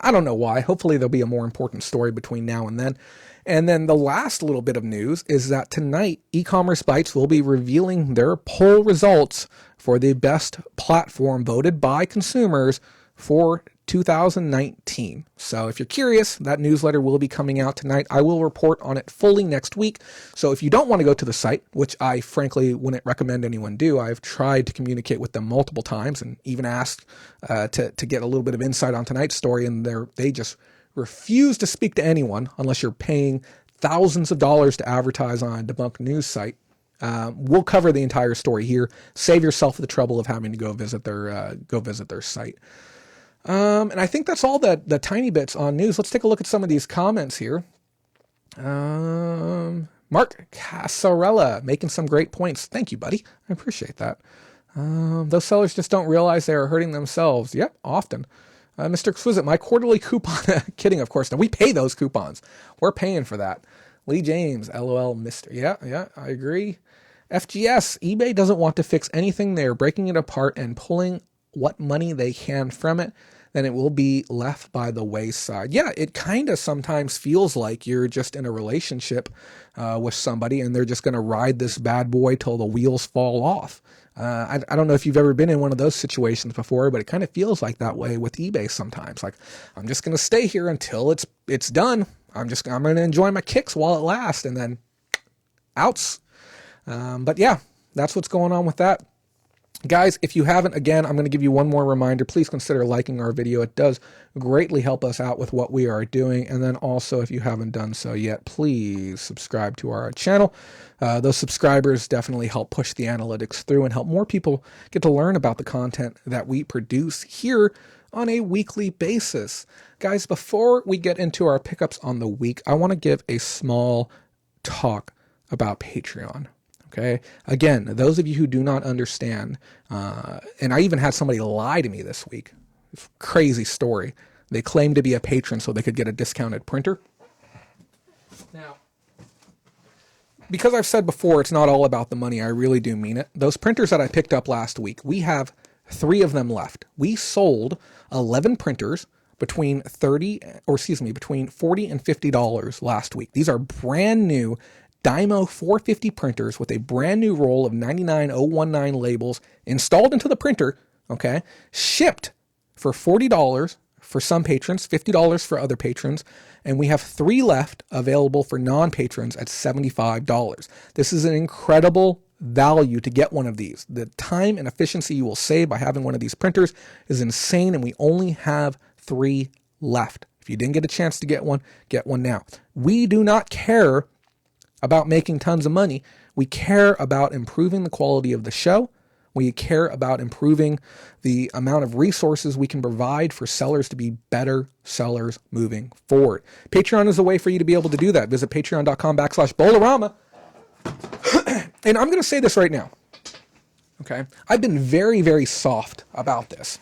I don't know why. Hopefully, there'll be a more important story between now and then. And then the last little bit of news is that tonight, E-commerce Bytes will be revealing their poll results for the best platform voted by consumers for 2019. So if you're curious, that newsletter will be coming out tonight. I will report on it fully next week. So if you don't want to go to the site, which I frankly wouldn't recommend anyone do, I've tried to communicate with them multiple times and even asked to get a little bit of insight on tonight's story, and they just refuse to speak to anyone unless you're paying thousands of dollars to advertise on a debunked news site. We'll cover the entire story here. Save yourself the trouble of having to go visit their site. And I think that's all the tiny bits on news. Let's take a look at some of these comments here. Mark Casarella making some great points. Thank you, buddy. I appreciate that. Those sellers just don't realize they are hurting themselves. Yep, often. Mr. Exquisite, my quarterly coupon. Kidding, of course. Now, we pay those coupons. We're paying for that. Lee James, LOL, Mr. Yeah, I agree. FGS, eBay doesn't want to fix anything. They're breaking it apart and pulling what money they can from it. Then it will be left by the wayside. Yeah, it kind of sometimes feels like you're just in a relationship with somebody and they're just going to ride this bad boy till the wheels fall off. I don't know if you've ever been in one of those situations before, but it kind of feels like that way with eBay sometimes. Like, I'm just going to stay here until it's done. I'm going to enjoy my kicks while it lasts, and then outs. But yeah, that's what's going on with that. Guys, if you haven't, again, I'm going to give you one more reminder. Please consider liking our video. It does greatly help us out with what we are doing. And then also, if you haven't done so yet, please subscribe to our channel. Those subscribers definitely help push the analytics through and help more people get to learn about the content that we produce here on a weekly basis. Guys, before we get into our pickups on the week, I want to give a small talk about Patreon. Okay. Again, those of you who do not understand, and I even had somebody lie to me this week. Crazy story. They claimed to be a patron so they could get a discounted printer. Now, because I've said before, it's not all about the money. I really do mean it. Those printers that I picked up last week, we have 3 of them left. We sold 11 printers between $40 and $50 last week. These are brand new Dymo 450 printers with a brand new roll of 99019 labels installed into the printer, okay, shipped for $40 for some patrons, $50 for other patrons, and we have 3 left available for non-patrons at $75. This is an incredible value to get one of these. The time and efficiency you will save by having one of these printers is insane, and we only have 3 left. If you didn't get a chance to get one now. We do not care about making tons of money. We care about improving the quality of the show. We care about improving the amount of resources we can provide for sellers to be better sellers moving forward. Patreon is a way for you to be able to do that. Visit patreon.com/Bolorama. And I'm going to say this right now. Okay. I've been very, very soft about this.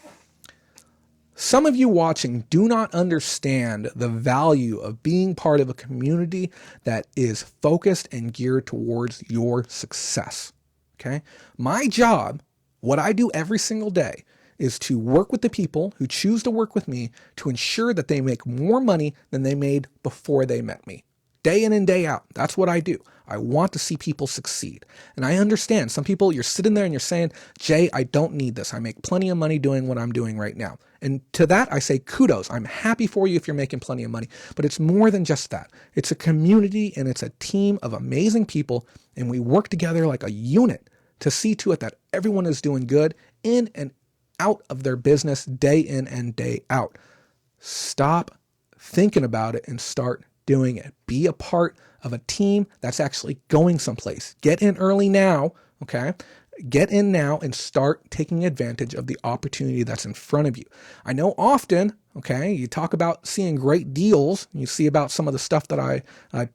Some of you watching do not understand the value of being part of a community that is focused and geared towards your success. Okay? My job, what I do every single day, is to work with the people who choose to work with me to ensure that they make more money than they made before they met me. Day in and day out. That's what I do. I want to see people succeed. And I understand some people, you're sitting there and you're saying, Jay, I don't need this. I make plenty of money doing what I'm doing right now. And to that, I say kudos. I'm happy for you if you're making plenty of money. But it's more than just that. It's a community and it's a team of amazing people. And we work together like a unit to see to it that everyone is doing good in and out of their business day in and day out. Stop thinking about it and start doing it. Be a part of a team that's actually going someplace. Get in early now, okay? Get in now and start taking advantage of the opportunity that's in front of you. I know often, okay, you talk about seeing great deals, you see about some of the stuff that I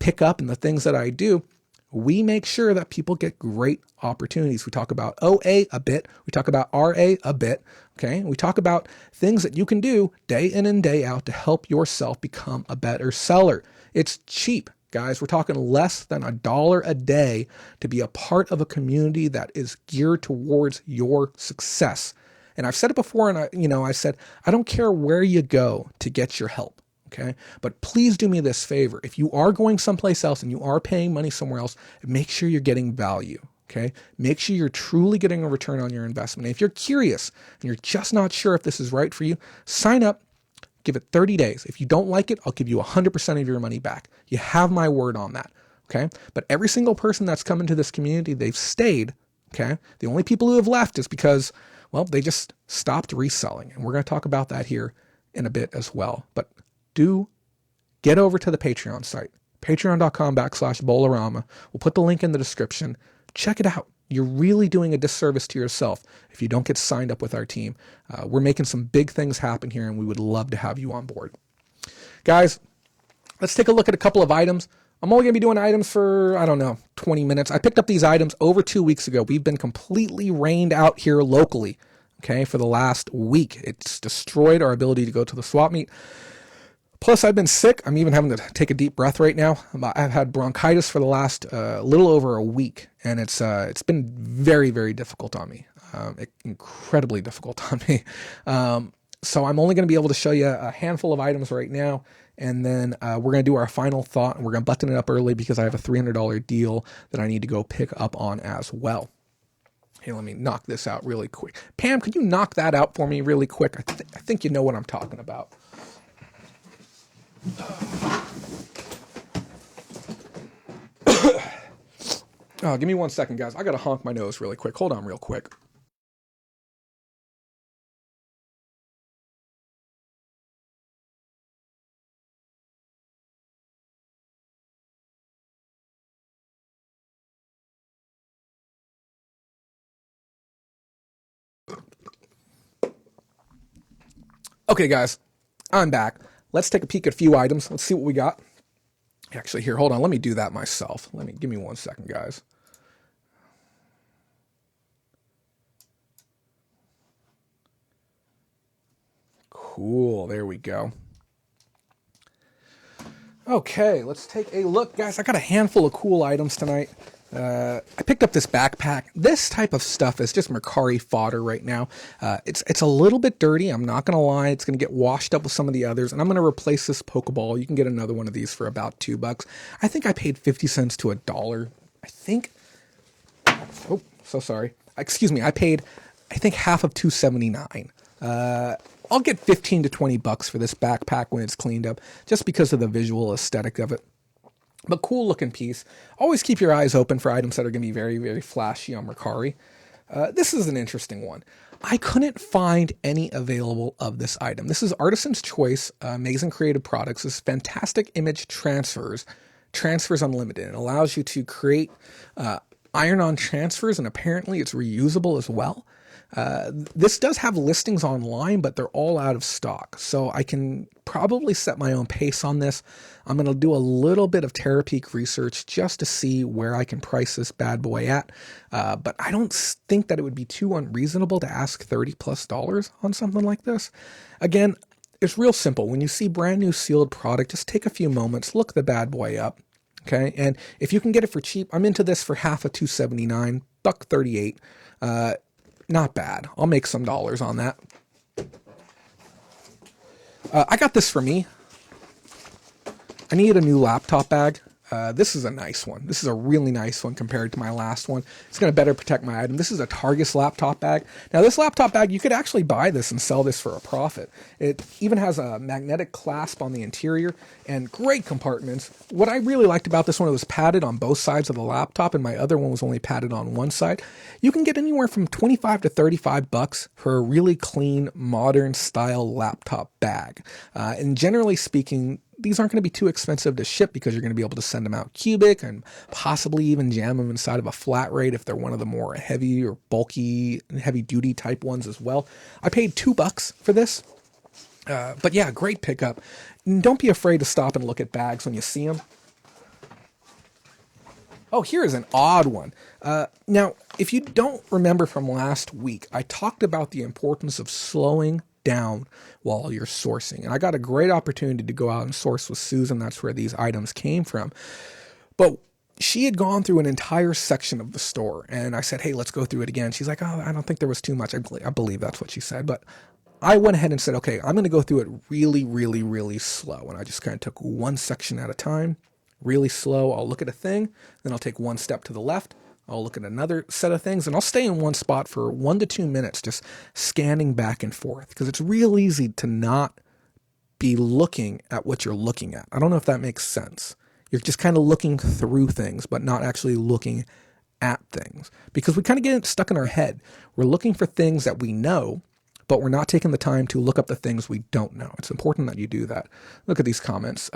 pick up and the things that I do. We make sure that people get great opportunities. We talk about OA a bit. We talk about RA a bit. Okay. We talk about things that you can do day in and day out to help yourself become a better seller. It's cheap, guys. We're talking less than $1 a day to be a part of a community that is geared towards your success. And I've said it before, and I said, I don't care where you go to get your help. Okay. But please do me this favor. If you are going someplace else and you are paying money somewhere else, make sure you're getting value. Okay. Make sure you're truly getting a return on your investment. And if you're curious and you're just not sure if this is right for you, sign up, give it 30 days. If you don't like it, I'll give you 100% of your money back. You have my word on that. Okay. But every single person that's come into this community, they've stayed. Okay. The only people who have left is because, well, they just stopped reselling. And we're going to talk about that here in a bit as well. But do get over to the Patreon site, patreon.com/Bolorama. We'll put the link in the description. Check it out. You're really doing a disservice to yourself if you don't get signed up with our team. We're making some big things happen here, and we would love to have you on board. Guys, let's take a look at a couple of items. I'm only going to be doing items for, 20 minutes. I picked up these items over 2 weeks ago. We've been completely rained out here locally, okay, for the last week. It's destroyed our ability to go to the swap meet. Plus, I've been sick. I'm even having to take a deep breath right now. I've had bronchitis for the last little over a week, and it's been very, very difficult on me, incredibly difficult on me. So I'm only going to be able to show you a handful of items right now, and then we're going to do our final thought, and we're going to button it up early because I have a $300 deal that I need to go pick up on as well. Hey, let me knock this out really quick. Pam, could you knock that out for me really quick? I think you know what I'm talking about. Oh, give me 1 second, guys. I gotta honk my nose really quick. Hold on real quick. Okay, guys, I'm back. Let's take a peek at a few items. Let's see what we got. Actually, here, hold on. Let me do that myself. Give me 1 second, guys. Cool. There we go. Okay, let's take a look, guys. I got a handful of cool items tonight. I picked up this backpack. This type of stuff is just Mercari fodder right now. It's a little bit dirty. I'm not going to lie. It's going to get washed up with some of the others, and I'm going to replace this Pokeball. You can get another one of these for about $2. I think I paid 50 cents to $1. I think. Oh, so sorry. Excuse me. I paid, I think, half of $2.79. I'll get 15 to $20 for this backpack when it's cleaned up, just because of the visual aesthetic of it. But cool looking piece. Always keep your eyes open for items that are going to be very, very flashy on Mercari. This is an interesting one. I couldn't find any available of this item. This is Artisan's Choice, Amazing Creative Products. This is fantastic image transfers unlimited. It allows you to create iron-on transfers, and apparently it's reusable as well. This does have listings online, but they're all out of stock. So I can probably set my own pace on this. I'm going to do a little bit of Terapeak research just to see where I can price this bad boy at. But I don't think that it would be too unreasonable to ask $30+ on something like this. Again, it's real simple. When you see brand new sealed product, just take a few moments, look the bad boy up. Okay. And if you can get it for cheap, I'm into this for half of $2.79, $1.38. Not bad. I'll make some dollars on that. I got this for me. I needed a new laptop bag. This is a nice one. This is a really nice one compared to my last one. It's going to better protect my item. This is a Targus laptop bag. Now, this laptop bag, you could actually buy this and sell this for a profit. It even has a magnetic clasp on the interior and great compartments. What I really liked about this one, it was padded on both sides of the laptop, and my other one was only padded on one side. You can get anywhere from $25 to $35 for a really clean, modern style laptop bag. And generally speaking, these aren't going to be too expensive to ship because you're going to be able to send them out cubic and possibly even jam them inside of a flat rate if they're one of the more heavy or bulky, heavy duty type ones as well. I paid $2 for this. But yeah, great pickup. Don't be afraid to stop and look at bags when you see them. Oh, here is an odd one. Now, if you don't remember from last week, I talked about the importance of slowing down while you're sourcing. And I got a great opportunity to go out and source with Susan. That's where these items came from. But she had gone through an entire section of the store, and I said, hey, let's go through it again. She's like, oh, I don't think there was too much. I believe that's what she said. But I went ahead and said, okay, I'm going to go through it really, really, really slow. And I just kind of took one section at a time, really slow. I'll look at a thing, then I'll take one step to the left. I'll look at another set of things, and I'll stay in one spot for 1 to 2 minutes, just scanning back and forth, because it's real easy to not be looking at what you're looking at. I don't know if that makes sense. You're just kind of looking through things, but not actually looking at things, because we kind of get stuck in our head. We're looking for things that we know, but we're not taking the time to look up the things we don't know. It's important that you do that. Look at these comments.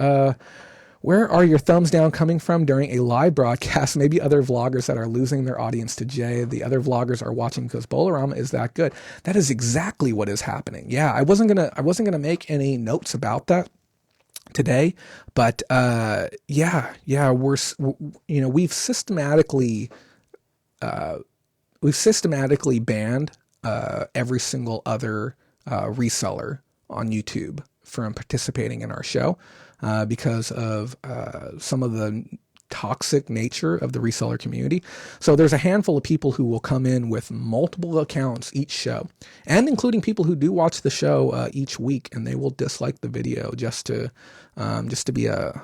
Where are your thumbs down coming from during a live broadcast? Maybe other vloggers that are losing their audience to Jay. The other vloggers are watching because Bolarama is that good. That is exactly what is happening. Yeah, I wasn't gonna make any notes about that today, but we've systematically banned every single other reseller on YouTube from participating in our show. Because of some of the toxic nature of the reseller community. So there's a handful of people who will come in with multiple accounts each show, and including people who do watch the show each week, and they will dislike the video just to be a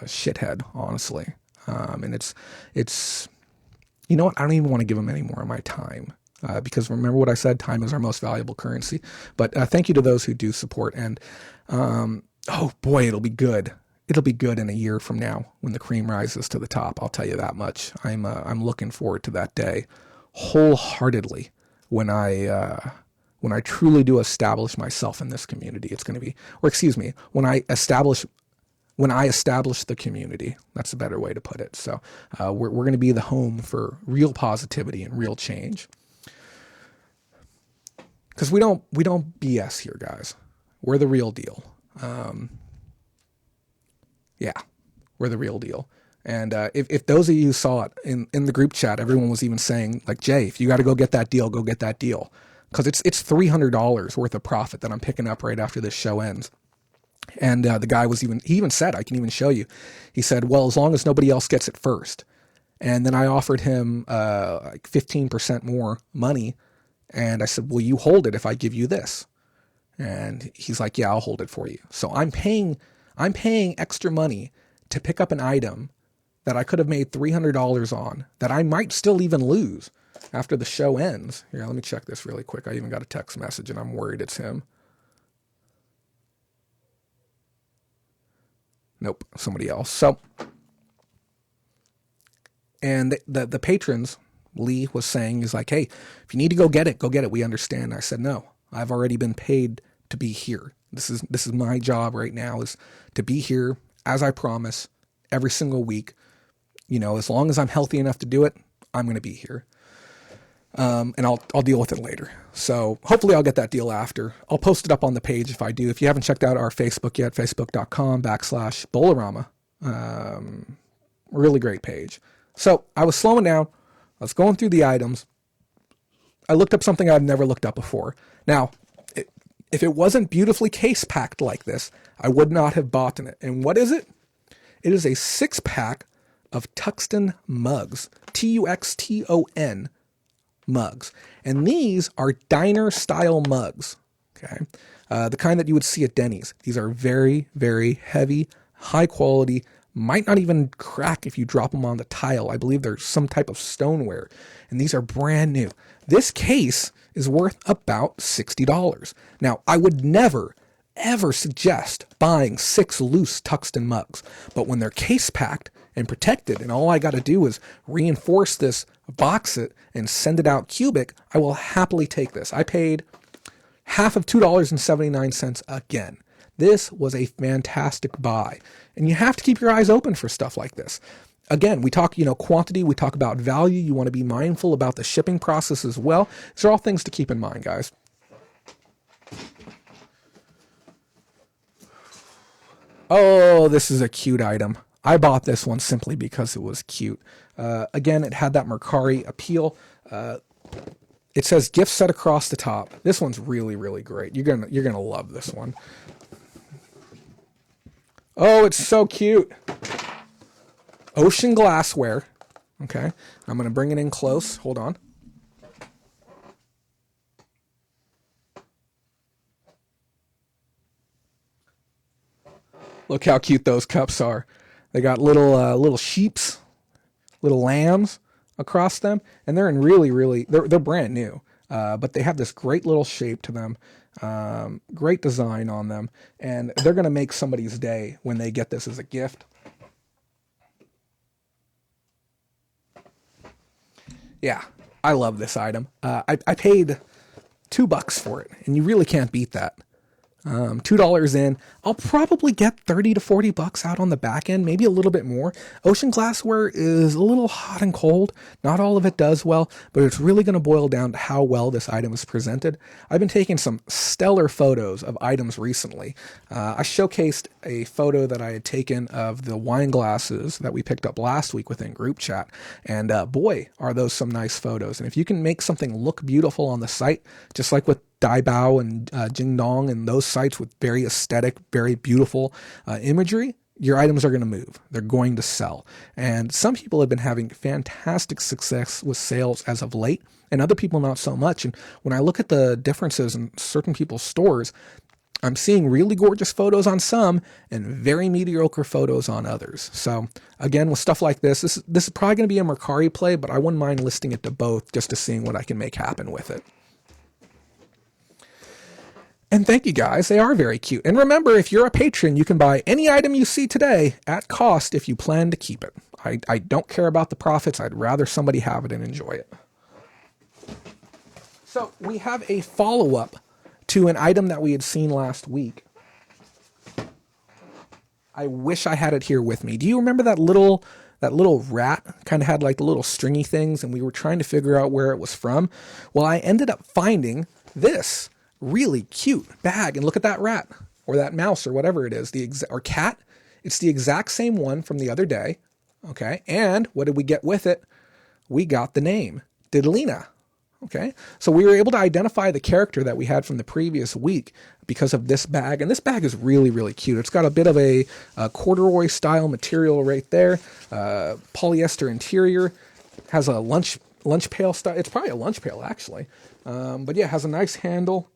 shithead, honestly. And it's you know what? I don't even want to give them any more of my time. Because remember what I said, time is our most valuable currency. But thank you to those who do support. And oh boy, it'll be good. It'll be good in a year from now when the cream rises to the top. I'll tell you that much. I'm looking forward to that day wholeheartedly when I truly do establish myself in this community. It's going to be, or excuse me, when I establish the community. That's a better way to put it. So we're going to be the home for real positivity and real change. Because we don't BS here, guys. We're the real deal. We're the real deal. And if those of you saw it in the group chat, everyone was even saying, like, Jay, if you got to go get that deal, go get that deal. Because it's $300 worth of profit that I'm picking up right after this show ends. And the guy he even said, I can even show you. He said, well, as long as nobody else gets it first. And then I offered him like 15% more money. And I said, will you hold it if I give you this? And he's like, yeah, I'll hold it for you. So I'm paying extra money to pick up an item that I could have made $300 on, that I might still even lose after the show ends. Here, let me check this really quick. I even got a text message and I'm worried it's him. Nope, somebody else. So, and the patrons, Lee was saying, he's like, hey, if you need to go get it. We understand. I said, no, I've already been paid to be here. This is my job right now, is to be here as I promise every single week. You know, as long as I'm healthy enough to do it, I'm going to be here. And I'll deal with it later. So hopefully I'll get that deal after. I'll post it up on the page if I do. If you haven't checked out our Facebook yet, facebook.com/Bolorama. Really great page. So I was slowing down. I was going through the items. I looked up something I've never looked up before. Now, if it wasn't beautifully case packed like this, I would not have bought in it. And what is it? It is a 6-pack of Tuxton mugs. Tuxton mugs. And these are diner style mugs. Okay. The kind that you would see at Denny's. These are very, very heavy, high quality, might not even crack if you drop them on the tile. I believe they're some type of stoneware. And these are brand new. This case is worth about $60. Now, I would never, ever suggest buying 6 loose Tuxton mugs. But when they're case packed and protected, and all I got to do is reinforce this, box it, and send it out cubic, I will happily take this. I paid half of $2.79 again. This was a fantastic buy. And you have to keep your eyes open for stuff like this. Again, we talk, quantity, we talk about value. You want to be mindful about the shipping process as well. These are all things to keep in mind, guys. Oh, this is a cute item. I bought this one simply because it was cute. Again, it had that Mercari appeal. It says gift set across the top. This one's really, really great. You're gonna love this one. Oh, it's so cute. Ocean glassware. Okay, I'm gonna bring it in close. Hold on. Look how cute those cups are. They got little sheeps, little lambs across them, and they're in really, they're brand new, but they have this great little shape to them, great design on them, and they're going to make somebody's day when they get this as a gift. Yeah, I love this item. I paid $2 for it, and you really can't beat that. $2 in, I'll probably get 30 to 40 bucks out on the back end, maybe a little bit more. Ocean glassware is a little hot and cold. Not all of it does well, but it's really going to boil down to how well this item is presented. I've been taking some stellar photos of items recently. I showcased a photo that I had taken of the wine glasses that we picked up last week within group chat. And boy, are those some nice photos. And if you can make something look beautiful on the site, just like with Daibao and Jingdong and those sites with very aesthetic, very beautiful imagery, your items are going to move. They're going to sell. And some people have been having fantastic success with sales as of late, and other people not so much. And when I look at the differences in certain people's stores, I'm seeing really gorgeous photos on some and very mediocre photos on others. So again, with stuff like this is probably going to be a Mercari play, but I wouldn't mind listing it to both just to seeing what I can make happen with it. And thank you guys, they are very cute. And remember, if you're a patron, you can buy any item you see today at cost if you plan to keep it. I don't care about the profits, I'd rather somebody have it and enjoy it. So we have a follow-up to an item that we had seen last week. I wish I had it here with me. Do you remember that little rat? Kind of had like the little stringy things, and we were trying to figure out where it was from. Well, I ended up finding this really cute bag, and look at that rat or that mouse or whatever it is, or cat. It's the exact same one from the other day. Okay, and what did we get with it? We got the name Diddlina. Okay, so we were able to identify the character that we had from the previous week because of this bag. And this bag is really, really cute. It's got a bit of a corduroy style material right there, polyester interior, has a lunch pail style. It's probably a lunch pail actually. But yeah, it has a nice handle.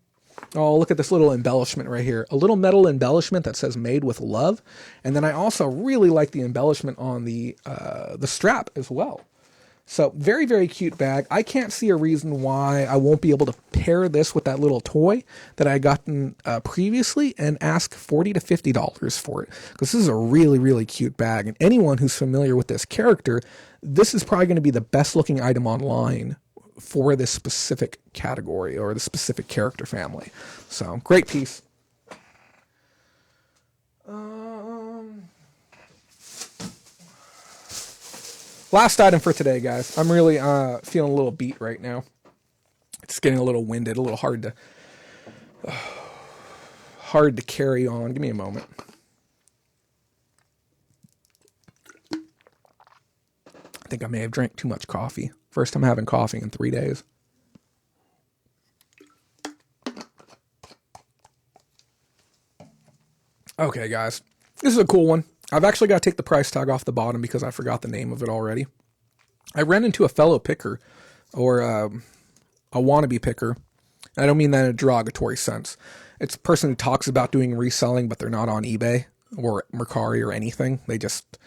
Oh, look at this little embellishment right here. A little metal embellishment that says made with love. And then I also really like the embellishment on the strap as well. So very, very cute bag. I can't see a reason why I won't be able to pair this with that little toy that I gotten previously and ask $40 to $50 for it. Because this is a really, really cute bag. And anyone who's familiar with this character, this is probably going to be the best looking item online for this specific category or the specific character family. So great piece. Last item for today, guys. I'm really feeling a little beat right now. It's getting a little winded, a little hard to carry on. Give me a moment. I think I may have drank too much coffee. First time having coffee in 3 days. Okay, guys. This is a cool one. I've actually got to take the price tag off the bottom because I forgot the name of it already. I ran into a fellow picker, or a wannabe picker. I don't mean that in a derogatory sense. It's a person who talks about doing reselling, but they're not on eBay or Mercari or anything. They just,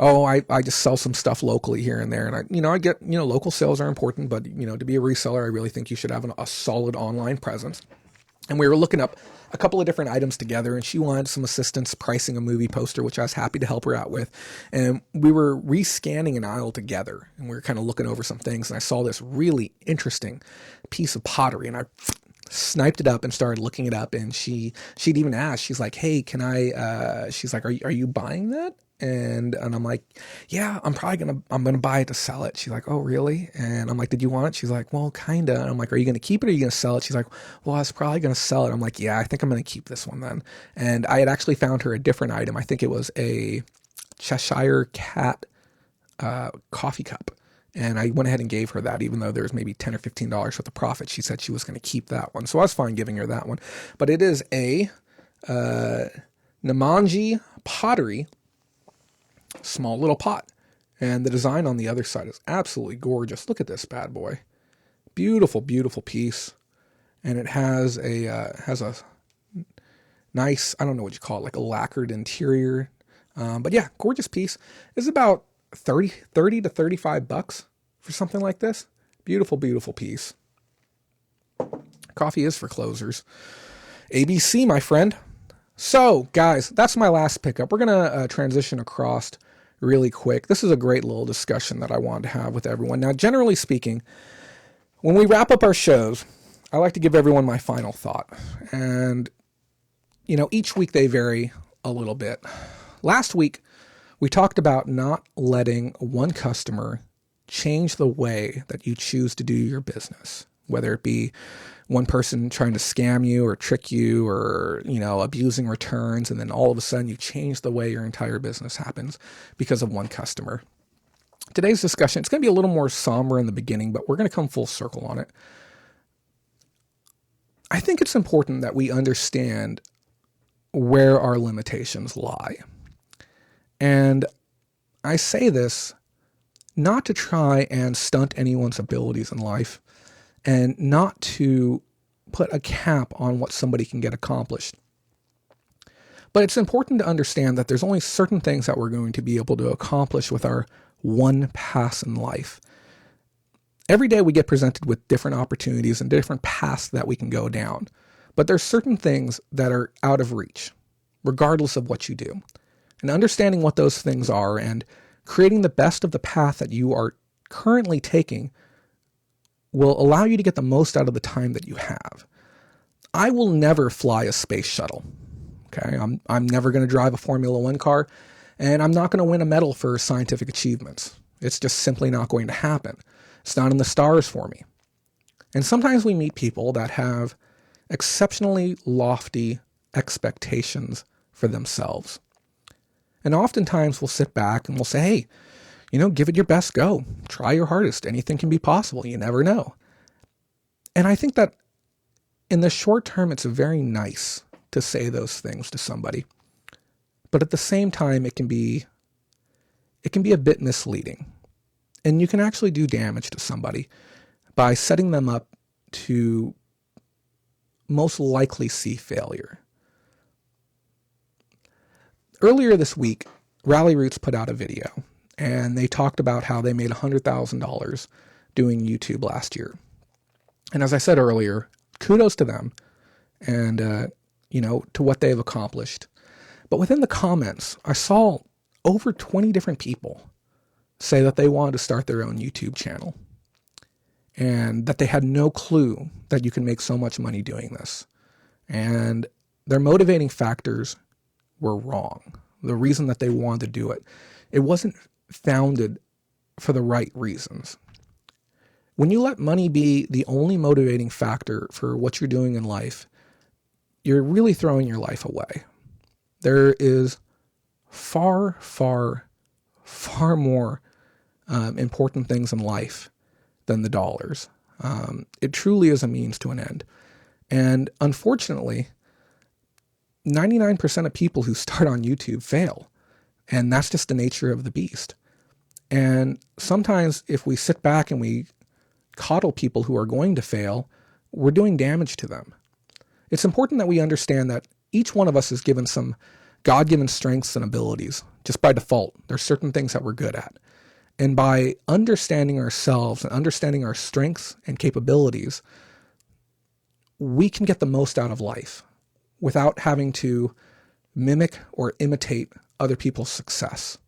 I just sell some stuff locally here and there. And I get, local sales are important, but, to be a reseller, I really think you should have a solid online presence. And we were looking up a couple of different items together, and she wanted some assistance pricing a movie poster, which I was happy to help her out with. And we were rescanning an aisle together, and we were kind of looking over some things, and I saw this really interesting piece of pottery, and I sniped it up and started looking it up. And she'd even asked, she's like, hey, can I, she's like, are you buying that? And I'm like, yeah, I'm going to buy it to sell it. She's like, oh, really? And I'm like, did you want it? She's like, well, kind of. And I'm like, are you going to keep it or are you going to sell it? She's like, well, I was probably going to sell it. I'm like, yeah, I think I'm going to keep this one then. And I had actually found her a different item. I think it was a Cheshire Cat coffee cup. And I went ahead and gave her that, even though there was maybe $10 or $15 worth of profit. She said she was going to keep that one. So I was fine giving her that one. But it is a Namanji pottery, small little pot. And the design on the other side is absolutely gorgeous. Look at this bad boy. Beautiful, beautiful piece. And it has a nice, I don't know what you call it, like a lacquered interior. But yeah, gorgeous piece. It's about 30 to $35 for something like this. Beautiful, beautiful piece. Coffee is for closers. ABC, my friend. So, guys, that's my last pickup. We're going to transition across really quick. This is a great little discussion that I wanted to have with everyone. Now, generally speaking, when we wrap up our shows, I like to give everyone my final thought. And, each week they vary a little bit. Last week, we talked about not letting one customer change the way that you choose to do your business, whether it be one person trying to scam you or trick you or, abusing returns. And then all of a sudden you change the way your entire business happens because of one customer. Today's discussion, it's going to be a little more somber in the beginning, but we're going to come full circle on it. I think it's important that we understand where our limitations lie. And I say this not to try and stunt anyone's abilities in life and not to put a cap on what somebody can get accomplished. But it's important to understand that there's only certain things that we're going to be able to accomplish with our one pass in life. Every day we get presented with different opportunities and different paths that we can go down. But there's certain things that are out of reach, regardless of what you do. And understanding what those things are and creating the best of the path that you are currently taking will allow you to get the most out of the time that you have. I will never fly a space shuttle. Okay, I'm never going to drive a Formula One car, and I'm not going to win a medal for scientific achievements. It's just simply not going to happen. It's not in the stars for me. And sometimes we meet people that have exceptionally lofty expectations for themselves. And oftentimes we'll sit back and we'll say, hey, give it your best go. Try your hardest. Anything can be possible. You never know. And I think that in the short term, it's very nice to say those things to somebody. But at the same time, it can be a bit misleading. And you can actually do damage to somebody by setting them up to most likely see failure. Earlier this week, Rally Roots put out a video, and they talked about how they made $100,000 doing YouTube last year. And as I said earlier, kudos to them and, to what they've accomplished. But within the comments, I saw over 20 different people say that they wanted to start their own YouTube channel and that they had no clue that you can make so much money doing this. And their motivating factors were wrong. The reason that they wanted to do it, it wasn't founded for the right reasons. When you let money be the only motivating factor for what you're doing in life, you're really throwing your life away. There is far, far, far more important things in life than the dollars. It truly is a means to an end. And unfortunately, 99% of people who start on YouTube fail. And that's just the nature of the beast. And sometimes if we sit back and we coddle people who are going to fail, we're doing damage to them. It's important that we understand that each one of us is given some God-given strengths and abilities. Just by default, there's certain things that we're good at. And by understanding ourselves and understanding our strengths and capabilities, we can get the most out of life without having to mimic or imitate other people's success.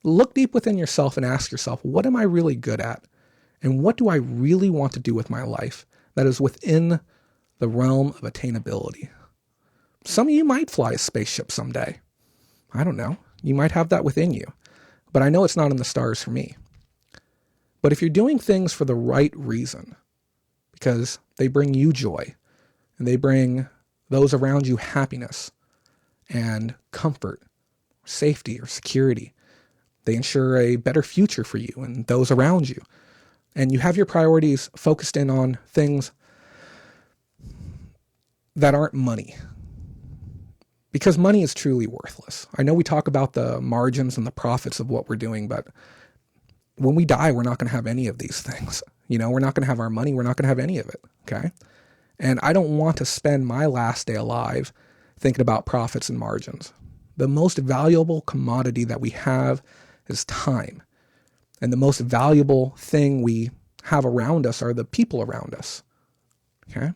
Look deep within yourself and ask yourself, what am I really good at? And what do I really want to do with my life that is within the realm of attainability? Some of you might fly a spaceship someday. I don't know. You might have that within you. But I know it's not in the stars for me. But if you're doing things for the right reason, because they bring you joy, and they bring those around you happiness and comfort, safety or security, they ensure a better future for you and those around you. And you have your priorities focused in on things that aren't money. Because money is truly worthless. I know we talk about the margins and the profits of what we're doing, but when we die, we're not going to have any of these things. We're not going to have our money. We're not going to have any of it. Okay. And I don't want to spend my last day alive thinking about profits and margins. The most valuable commodity that we have is time. And the most valuable thing we have around us are the people around us. Okay.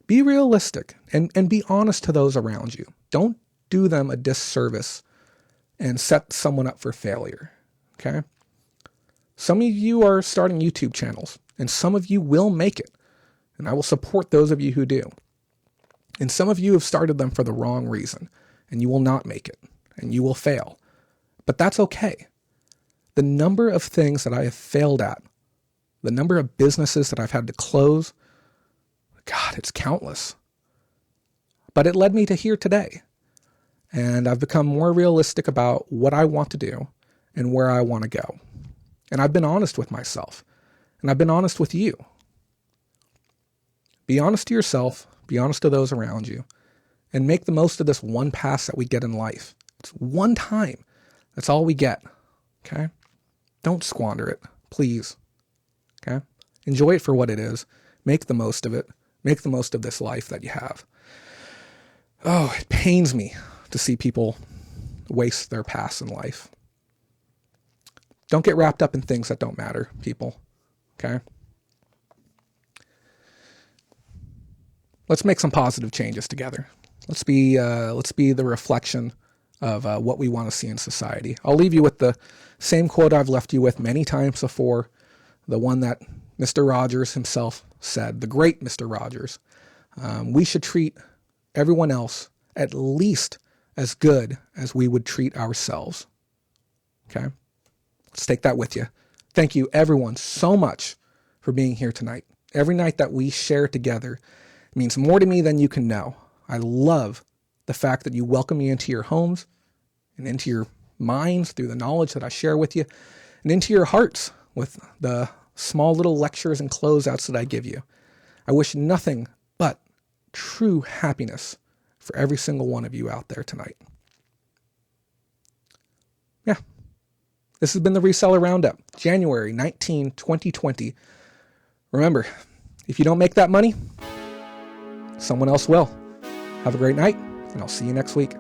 Be realistic and be honest to those around you. Don't do them a disservice and set someone up for failure. Okay. Some of you are starting YouTube channels and some of you will make it. And I will support those of you who do. And some of you have started them for the wrong reason and you will not make it and you will fail. But that's okay. The number of things that I have failed at, the number of businesses that I've had to close, God, it's countless. But it led me to here today. And I've become more realistic about what I want to do and where I want to go. And I've been honest with myself. And I've been honest with you. Be honest to yourself. Be honest to those around you. And make the most of this one pass that we get in life. It's one time. That's all we get. Okay? Don't squander it. Please. Okay? Enjoy it for what it is. Make the most of it. Make the most of this life that you have. Oh, it pains me to see people waste their pass in life. Don't get wrapped up in things that don't matter, people. Okay? Let's make some positive changes together. Let's be the reflection of what we want to see in society. I'll leave you with the same quote I've left you with many times before, the one that Mr. Rogers himself said, the great Mr. Rogers. We should treat everyone else at least as good as we would treat ourselves. Okay? Let's take that with you. Thank you, everyone, so much for being here tonight. Every night that we share together means more to me than you can know. I love the fact that you welcome me into your homes and into your minds through the knowledge that I share with you and into your hearts with the small little lectures and closeouts that I give you. I wish nothing but true happiness for every single one of you out there tonight. Yeah. This has been the Reseller Roundup, January 19, 2020. Remember, if you don't make that money, someone else will. Have a great night, and I'll see you next week.